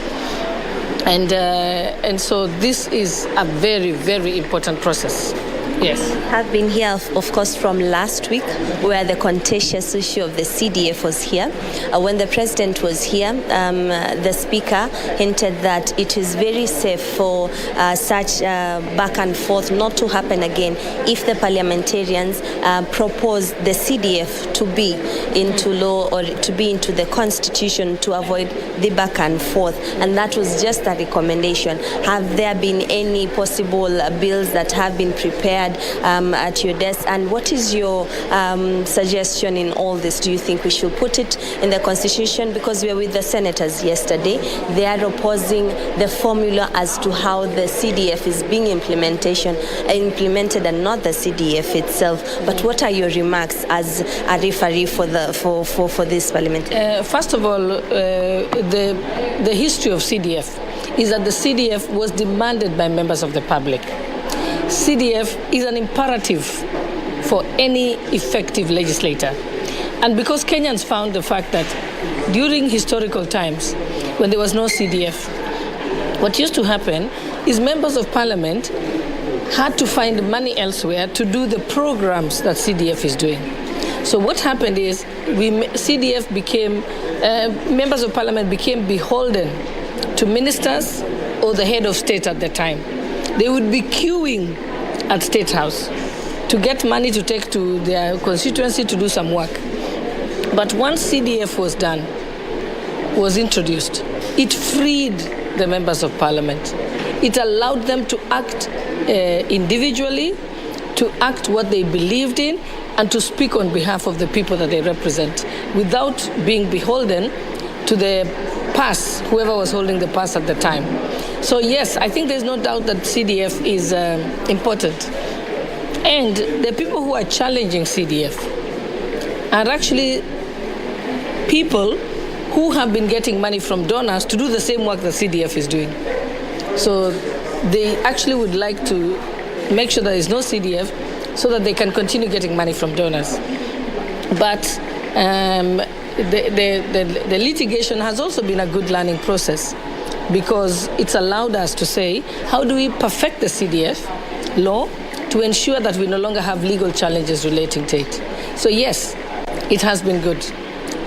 And so this is a very, very important process. Yes. Have been here, of course, from last week, where the contentious issue of the CDF was here. When the president was here, the speaker hinted that it is very safe for such back and forth not to happen again if the parliamentarians propose the CDF to be into law or to be into the constitution to avoid the back and forth. And that was just a recommendation. Have there been any possible bills that have been prepared at your desk, and what is your suggestion in all this? Do you think we should put it in the constitution? Because we were with the senators yesterday, they are opposing the formula as to how the CDF is being implemented and not the CDF itself. But what are your remarks as a referee for this parliament? First of all, the history of CDF. is that the CDF was demanded by members of the public. CDF is an imperative for any effective legislator. And because Kenyans found the fact that during historical times, when there was no CDF, what used to happen is members of parliament had to find money elsewhere to do the programs that CDF is doing. So what happened is CDF became, members of parliament became beholden to ministers or the head of state at the time. They would be queuing at State House to get money to take to their constituency to do some work. But once CDF was introduced, it freed the members of parliament. It allowed them to act individually, to act what they believed in, and to speak on behalf of the people that they represent without being beholden to the pass, whoever was holding the pass at the time. So yes, I think there's no doubt that CDF is important. And the people who are challenging CDF are actually people who have been getting money from donors to do the same work that CDF is doing. So they actually would like to make sure there is no CDF so that they can continue getting money from donors. But the litigation has also been a good learning process because it's allowed us to say, how do we perfect the CDF law to ensure that we no longer have legal challenges relating to it? So yes, it has been good.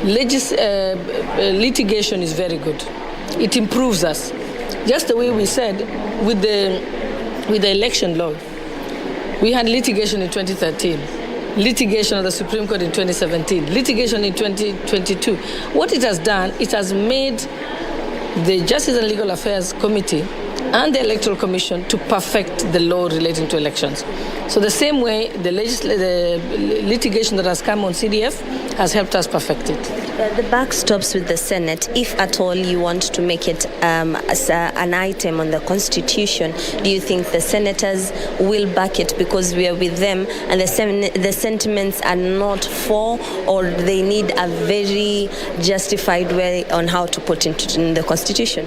Litigation is very good. It improves us. Just the way we said with the election law. We had litigation in 2013, litigation at the Supreme Court in 2017, litigation in 2022. What it has done, it has made the Justice and Legal Affairs Committee and the Electoral Commission to perfect the law relating to elections. So the same way, the litigation that has come on CDF has helped us perfect it. The buck stops with the Senate. If at all you want to make it as an item on the Constitution, do you think the senators will back it because we are with them and the sentiments are not for, or they need a very justified way on how to put it in the Constitution?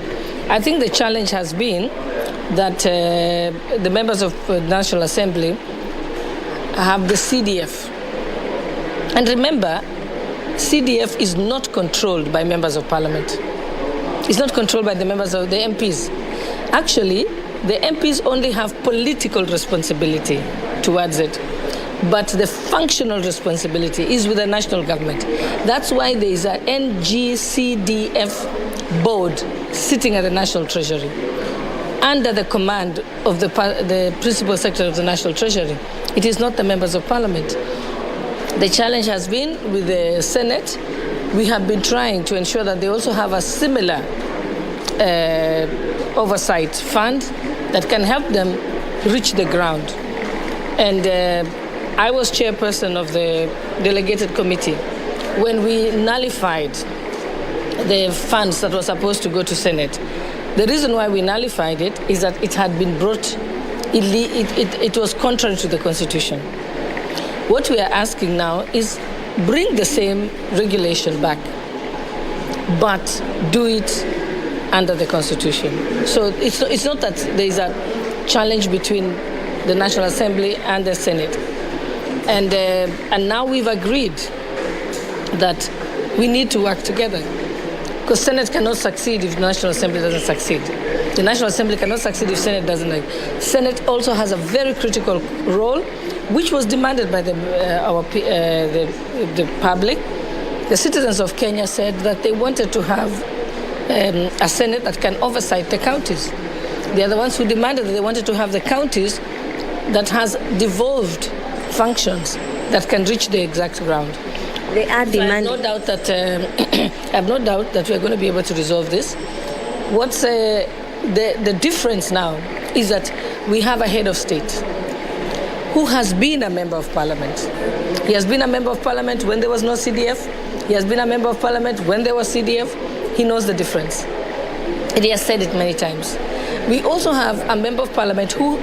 I think the challenge has been that the members of the National Assembly have the CDF. And remember, CDF is not controlled by members of parliament. It's not controlled by the members of the MPs. Actually, the MPs only have political responsibility towards it. But the functional responsibility is with the national government. That's why there is an NGCDF board sitting at the National Treasury under the command of the Principal Secretary of the National Treasury. It is not the members of parliament. The challenge has been with the Senate. We have been trying to ensure that they also have a similar oversight fund that can help them reach the ground. And I was chairperson of the delegated committee when we nullified the funds that were supposed to go to Senate. The reason why we nullified it is that it had been brought, it was contrary to the Constitution. What we are asking now is bring the same regulation back, but do it under the Constitution. So it's not that there is a challenge between the National Assembly and the Senate. And now we've agreed that we need to work together. Because Senate cannot succeed if the National Assembly doesn't succeed. The National Assembly cannot succeed if Senate doesn't. Senate also has a very critical role, which was demanded by the public. The citizens of Kenya said that they wanted to have a Senate that can oversight the counties. They are the ones who demanded that they wanted to have the counties that has devolved functions that can reach the exact ground. They are demanding. I have no doubt that we are going to be able to resolve this. What's the difference now is that we have a head of state who has been a member of parliament. He has been a member of parliament when there was no CDF. He has been a member of parliament when there was CDF. He knows the difference. And he has said it many times. We also have a member of parliament who,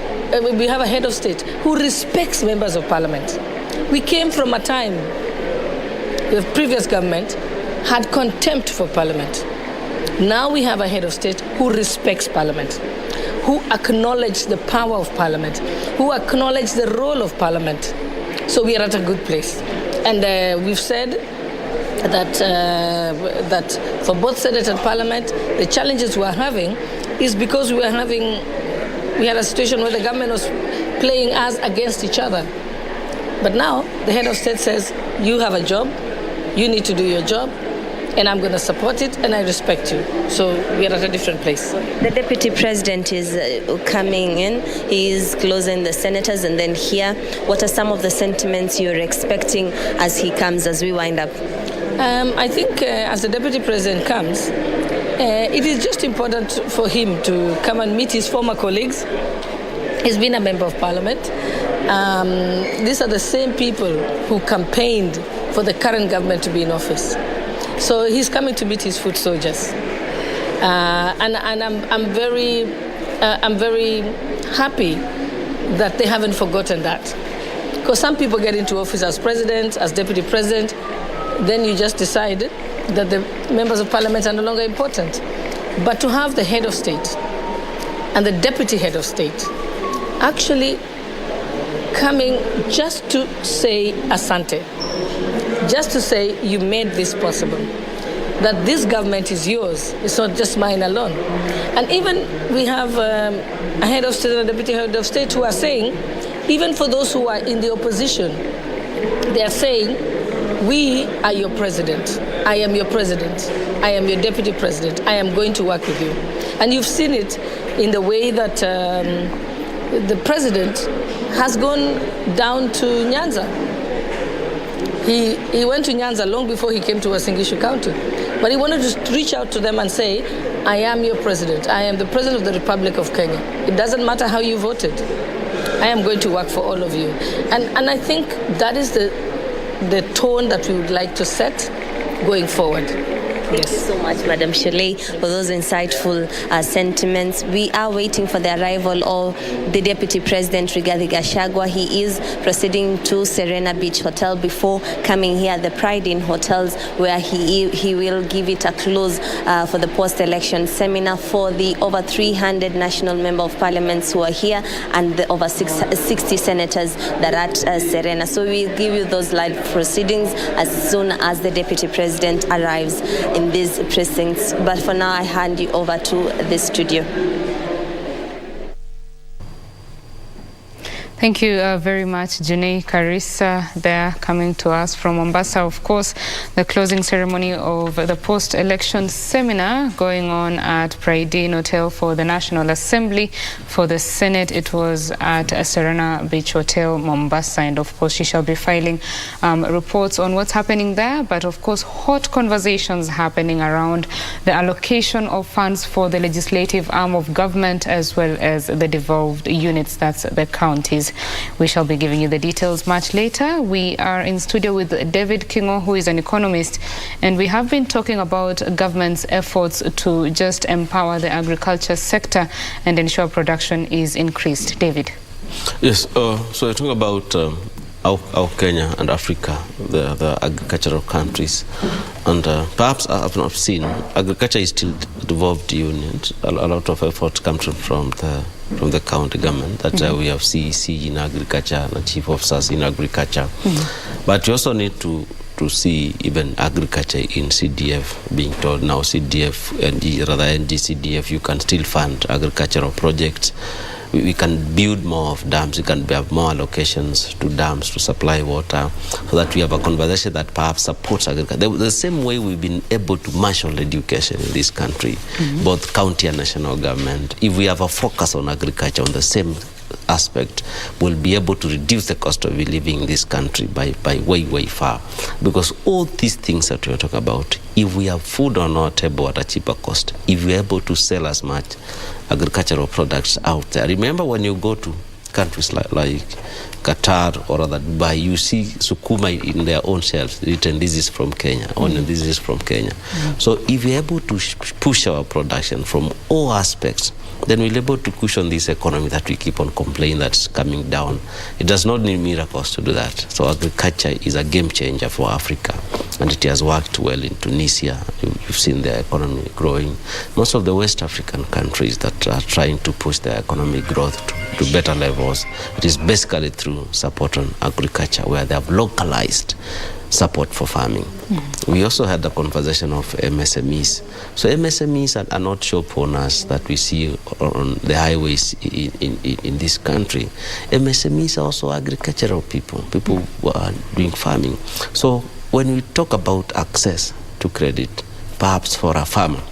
we have a head of state who respects members of parliament. We came from a time the previous government had contempt for parliament. Now we have a head of state who respects Parliament, who acknowledges the power of Parliament, who acknowledges the role of Parliament. So we are at a good place. And we've said that for both Senate and Parliament, the challenges we're having is because we had a situation where the government was playing us against each other. But now the head of state says, you have a job, you need to do your job, and I'm going to support it, and I respect you. So we are at a different place. The deputy president is coming in. He is closing the senators, and then here, what are some of the sentiments you're expecting as he comes, as we wind up? I think as the deputy president comes, it is just important for him to come and meet his former colleagues. He's been a member of parliament. These are the same people who campaigned for the current government to be in office. So he's coming to meet his foot soldiers. And I'm very happy that they haven't forgotten that. Because some people get into office as president, as deputy president, then you just decide that the members of parliament are no longer important. But to have the head of state and the deputy head of state actually coming just to say asante, just to say you made this possible, that this government is yours, it's not just mine alone. And even we have a head of state and a deputy head of state who are saying, even for those who are in the opposition, they are saying, we are your president. I am your president. I am your deputy president. I am going to work with you. And you've seen it in the way that the president has gone down to Nyanza. He went to Nyanza long before he came to Uasin County. But he wanted to reach out to them and say, I am your president. I am the president of the Republic of Kenya. It doesn't matter how you voted. I am going to work for all of you. And I think that is the tone that we would like to set going forward. Thank you so much, Madam Shirley, for those insightful sentiments. We are waiting for the arrival of the Deputy President, Rigathi Gachagua. He is proceeding to Serena Beach Hotel before coming here at the Pride Inn Hotels, where he will give it a close for the post-election seminar for the over 300 national member of parliaments who are here and the over 60 senators that are at Serena. So we'll give you those live proceedings as soon as the Deputy President arrives in these precincts. But for now, I hand you over to the studio. Thank you very much, Janae Karisa, there coming to us from Mombasa. Of course, the closing ceremony of the post-election seminar going on at Pride Inn Hotel for the National Assembly. For the Senate, it was at Serena Beach Hotel, Mombasa. And of course, she shall be filing reports on what's happening there. But of course, hot conversations happening around the allocation of funds for the legislative arm of government as well as the devolved units, that's the counties. We shall be giving you the details much later. We are in studio with David Kingo, who is an economist, and we have been talking about government's efforts to just empower the agriculture sector and ensure production is increased. David. Yes, so I talk about our Kenya and Africa, the agricultural countries, and perhaps I have not seen agriculture is still a devolved unit. A lot of effort comes from the county government. That we have CEC in agriculture and chief officers in agriculture, but you also need to see even agriculture in CDF being told now CDF and rather NGCDF you can still fund agricultural projects. We can build more of dams, we can have more allocations to dams to supply water, so that we have a conversation that perhaps supports agriculture. The same way we've been able to marshal education in this country, both county and national government. If we have a focus on agriculture on the same aspect, we'll be able to reduce the cost of living in this country by way far. Because all these things that we're talking about, if we have food on our table at a cheaper cost, if we're able to sell as much agricultural products out there. Remember when you go to countries like Qatar or other Dubai, you see sukuma in their own shelves written, this is from Kenya, onion, this is from Kenya. So if we're able to push our production from all aspects, then we're able to cushion this economy that we keep on complaining that's coming down. It does not need miracles to do that. So agriculture is a game changer for Africa. and it has worked well in Tunisia. You've seen their economy growing. Most of the West African countries that are trying to push their economic growth to better levels, it is basically through support on agriculture, where they have localized support for farming. We also had the conversation of MSMEs. So MSMEs are not shop owners that we see on the highways in this country. MSMEs are also agricultural people who are doing farming. So when we talk about access to credit, perhaps for a farmer,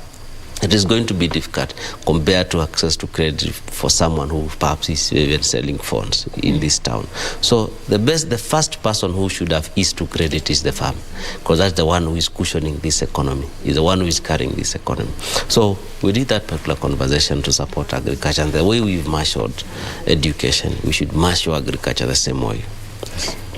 it is going to be difficult compared to access to credit for someone who perhaps is even selling phones in this town. So the first person who should have ease to credit is the farmer, because that's the one who is cushioning this economy, is the one who is carrying this economy. So we did that particular conversation to support agriculture, and the way we've marshaled education, we should marshal agriculture the same way.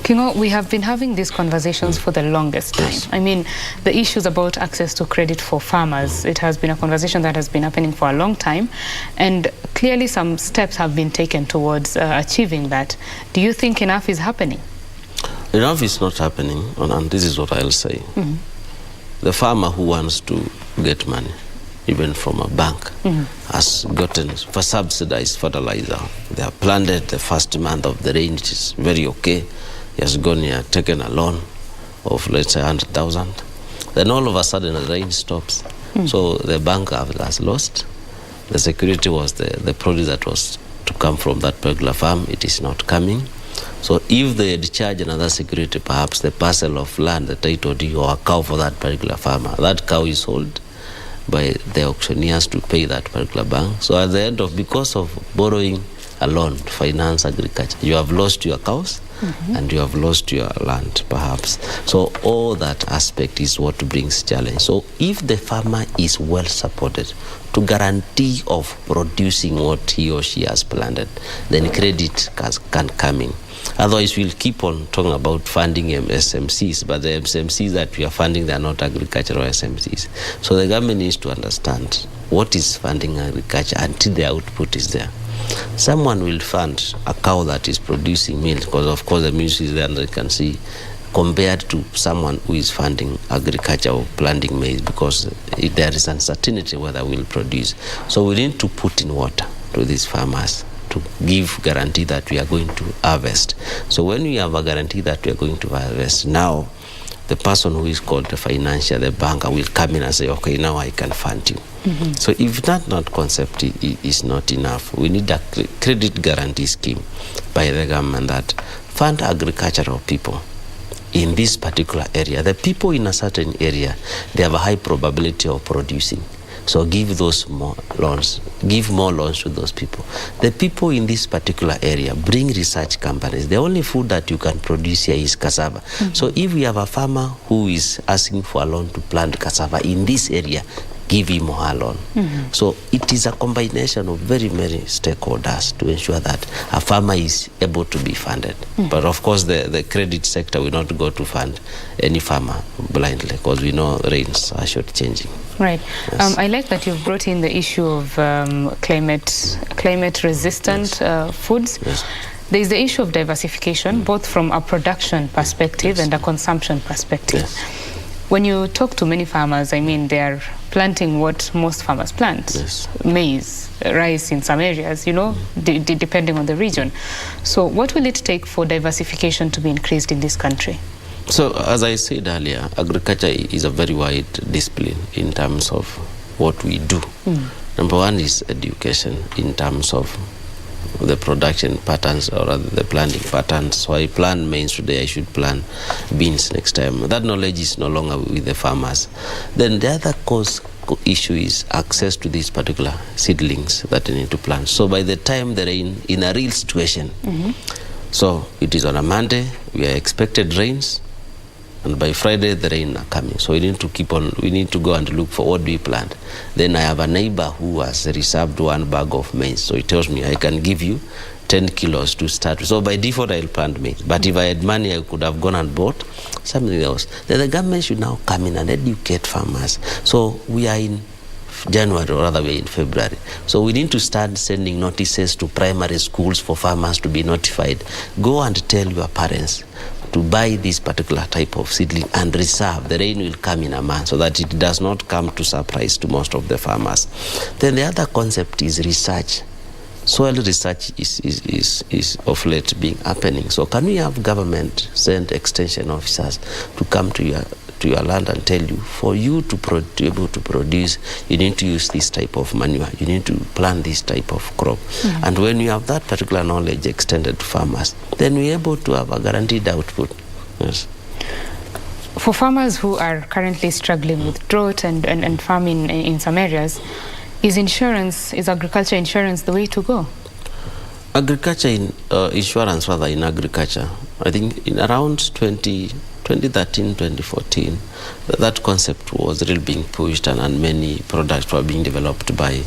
Kingo, we have been having these conversations for the longest time. Yes. I mean, the issues about access to credit for farmers, it has been a conversation that has been happening for a long time, and clearly some steps have been taken towards achieving that. Do you think enough is happening? Enough is not happening, and this is what I'll say. The farmer who wants to get money, even from a bank, has gotten for subsidized fertilizer. They have planted the first month of the rain, it is very okay. He has gone here, taken a loan of, let's say, 100,000. Then all of a sudden the rain stops. So the bank has lost. The security was the produce that was to come from that particular farm. It is not coming. So if they had charged another security, perhaps the parcel of land, the title deed or a cow for that particular farmer, that cow is sold by the auctioneers to pay that particular bank. So at the end of, because of borrowing a loan to finance agriculture, you have lost your cows and you have lost your land, perhaps. So all that aspect is what brings challenge. So if the farmer is well supported to guarantee of producing what he or she has planted, then credit can come in. Otherwise, we'll keep on talking about funding SMCs, but the SMCs that we are funding, they are not agricultural SMCs. So the government needs to understand what is funding agriculture until the output is there. Someone will fund a cow that is producing milk, because of course the milk is there and they can see, compared to someone who is funding agriculture or planting maize, because there is uncertainty whether we'll produce. So we need to put in water to these farmers to give guarantee that we are going to harvest. So when we have a guarantee that we are going to harvest, now the person who is called the financier, the banker, will come in and say, okay, now I can fund you. So if that concept is not enough, we need a credit guarantee scheme by the government that fund agricultural people in this particular area. The people in a certain area, they have a high probability of producing. So give those more loans, give more loans to those people. The people in this particular area, bring research companies. The only food that you can produce here is cassava. So if we have a farmer who is asking for a loan to plant cassava in this area, give him or her loan. So it is a combination of very many stakeholders to ensure that a farmer is able to be funded. But of course, the credit sector will not go to fund any farmer blindly, because we know rains are short-changing. Right. Yes. I like that you've brought in the issue of climate-resistant foods. Yes. There is the issue of diversification, both from a production perspective and a consumption perspective. Yes. When you talk to many farmers, I mean, they are planting what most farmers plant. Yes. Maize, rice in some areas, you know, depending on the region. So what will it take for diversification to be increased in this country? So as I said earlier, agriculture is a very wide discipline in terms of what we do. Number one is education in terms of the production patterns, or rather the planting patterns. So I plant maize today, I should plant beans next time. That knowledge is no longer with the farmers. Then the other issue is access to these particular seedlings that they need to plant. So by the time they're in a real situation, so it is on a Monday, we are expected rains, and by Friday the rain are coming. So we need to go and look for what we plant. Then I have a neighbor who has reserved 1 bag of maize. So he tells me, I can give you 10 kilos to start with. So by default I'll plant maize. But if I had money, I could have gone and bought something else. Then the government should now come in and educate farmers. So we are in January, or rather we're in February. So we need to start sending notices to primary schools for farmers to be notified. Go and tell your parents, to buy this particular type of seedling and reserve. The rain will come in a month so that it does not come to surprise to most of the farmers. Then the other concept is research. Soil research is of late being happening. So can we have government send extension officers to come to your land and tell you, for you to be able to produce, you need to use this type of manure, you need to plant this type of crop. And when we have that particular knowledge extended to farmers, then we're able to have a guaranteed output. Yes. For farmers who are currently struggling with drought and famine in some areas, is agriculture insurance the way to go? Agriculture insurance, rather, in agriculture, I think in around 2013, 2014, that concept was really being pushed, and many products were being developed by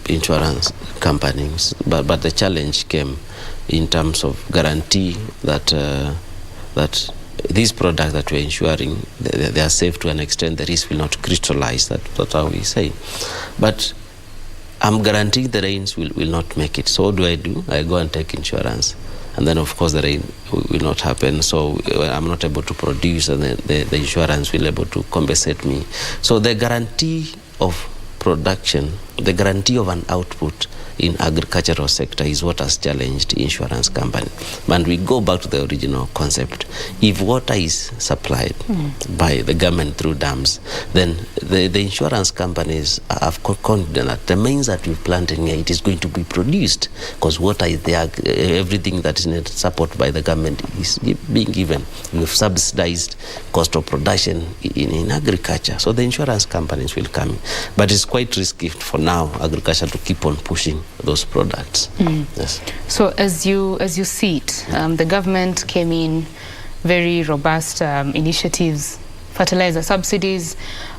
insurance companies. But the challenge came in terms of guarantee that these products that we're insuring, they are safe to an extent, the risk will not crystallize. That's how we say. But I'm guaranteeing the rains will not make it. So what do? I go and take insurance. And then, of course, the rain will not happen. So I'm not able to produce, and the insurance will able to compensate me. So the guarantee of production, the guarantee of an output in agricultural sector is what has challenged the insurance company. And we go back to the original concept. If water is supplied by the government through dams, then the insurance companies have confidence that the means that we've planted here, it is going to be produced, because water is there, everything that is needed support by the government is being given. We've subsidized cost of production in agriculture. So the insurance companies will come in. But it's quite risky for now, agriculture, to keep on pushing those products. Yes. So as you see it, the government came in, very robust initiatives, fertilizer subsidies,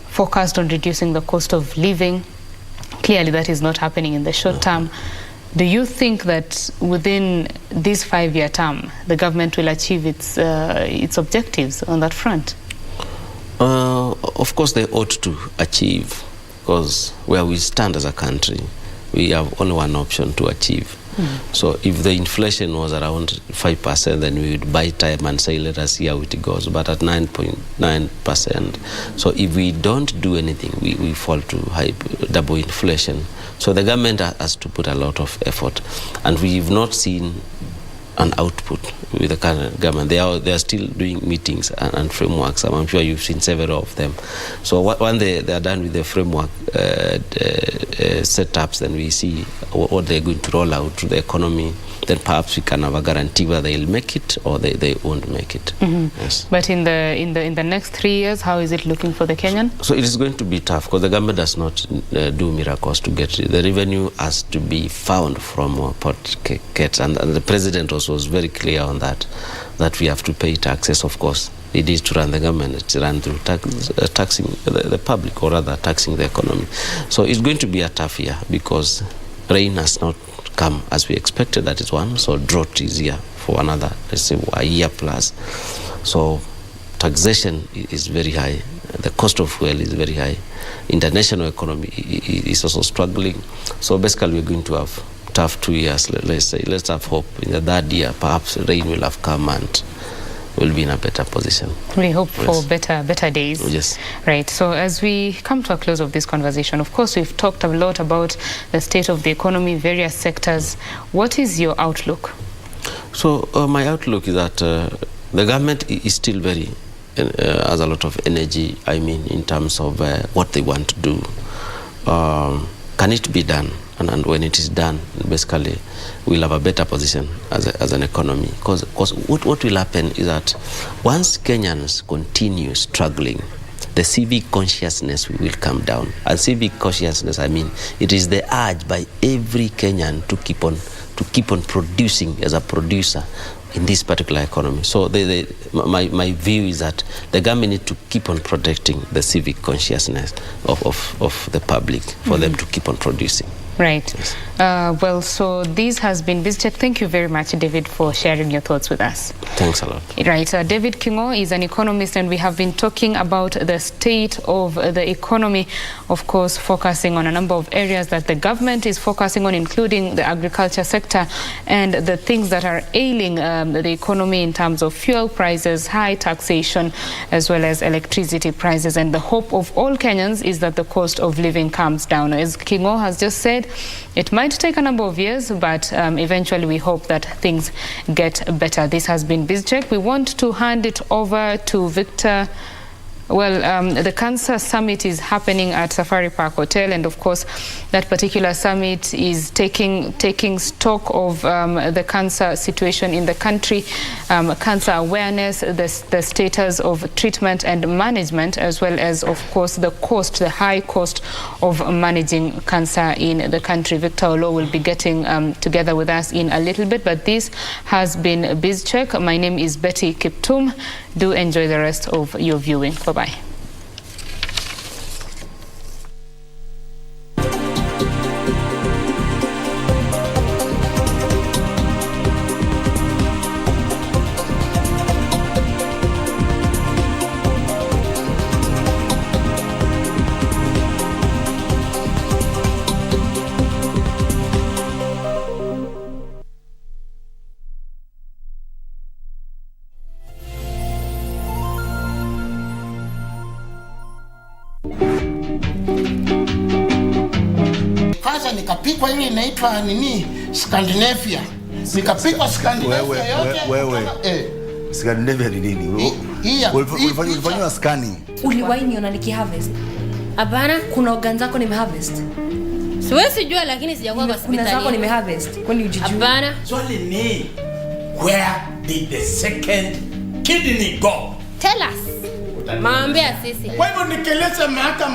focused on reducing the cost of living. Clearly that is not happening in the short term. Do you think that within this 5-year term, the government will achieve its objectives on that front? Of course they ought to achieve, because where we stand as a country, we have only one option to achieve. So if the inflation was around 5%, then we would buy time and say, let us see how it goes. But at 9.9%, so if we don't do anything, we fall to double inflation. So the government has to put a lot of effort, and we've not seen an output with the current government. They are still doing meetings and frameworks. I'm sure you've seen several of them. So when they are done with the framework setups, then we see what they're going to roll out to the economy. Then perhaps we can have a guarantee whether they'll make it or they won't make it. Yes. But in the next 3 years, how is it looking for the Kenyan? So it is going to be tough, because the government does not do miracles to get it. The revenue has to be found from pockets, and the president also was very clear on that we have to pay taxes. Of course, it is to run the government. It's run through taxing the public, or rather taxing the economy. So it's going to be a tough year, because rain has not come as we expected. That is one. So drought is here for another, let's say, a year plus. So taxation is very high. The cost of fuel is very high. International economy is also struggling. So basically we're going to have tough 2 years. Let's have hope in the third year perhaps rain will have come and we'll be in a better position. We hope for better days. Yes. Right. So as we come to a close of this conversation, of course, we've talked a lot about the state of the economy, various sectors. What is your outlook? So my outlook is that the government is still very, has a lot of energy, in terms of what they want to do. Can it be done? And when it is done, basically, we'll have a better position as an economy. Because what will happen is that once Kenyans continue struggling, the civic consciousness will come down. And civic consciousness, it is the urge by every Kenyan to keep on producing as a producer in this particular economy. So my view is that the government need to keep on protecting the civic consciousness of the public for them to keep on producing. Right. Well, so this has been BizCheck. Thank you very much, David, for sharing your thoughts with us. Thanks a lot. Right. David Kingo is an economist, and we have been talking about the state of the economy, of course, focusing on a number of areas that the government is focusing on, including the agriculture sector and the things that are ailing the economy in terms of fuel prices, high taxation, as well as electricity prices. And the hope of all Kenyans is that the cost of living comes down. As Kingo has just said, it might take a number of years, but eventually we hope that things get better. This has been BizCheck. We want to hand it over to Victor. Well, the Cancer Summit is happening at Safari Park Hotel, and of course, that particular summit is taking stock of the cancer situation in the country, cancer awareness, the status of treatment and management, as well as, of course, the high cost of managing cancer in the country. Victor Olo will be getting together with us in a little bit, but this has been BizCheck. My name is Betty Kiptum. Do enjoy the rest of your viewing. Bye-bye. Nikapikwa ile inaitwa nini, Scandinavia. Nikapikwa Scandinavia yote. Wewe. Scandinavia ni nini? Ulifanywa skani. Uliwahi niona nikiharvest? Hapana, kuna organ zako nimeharvest. Siwezi jua, lakini sijakuwa kwa hospitali. Kuna zako nimeharvest. Kwani ujijua? Hapana. Swali ni, where did the second kidney go? Tell us. Maambia sisi. Kwa hivyo nikeleza mahakama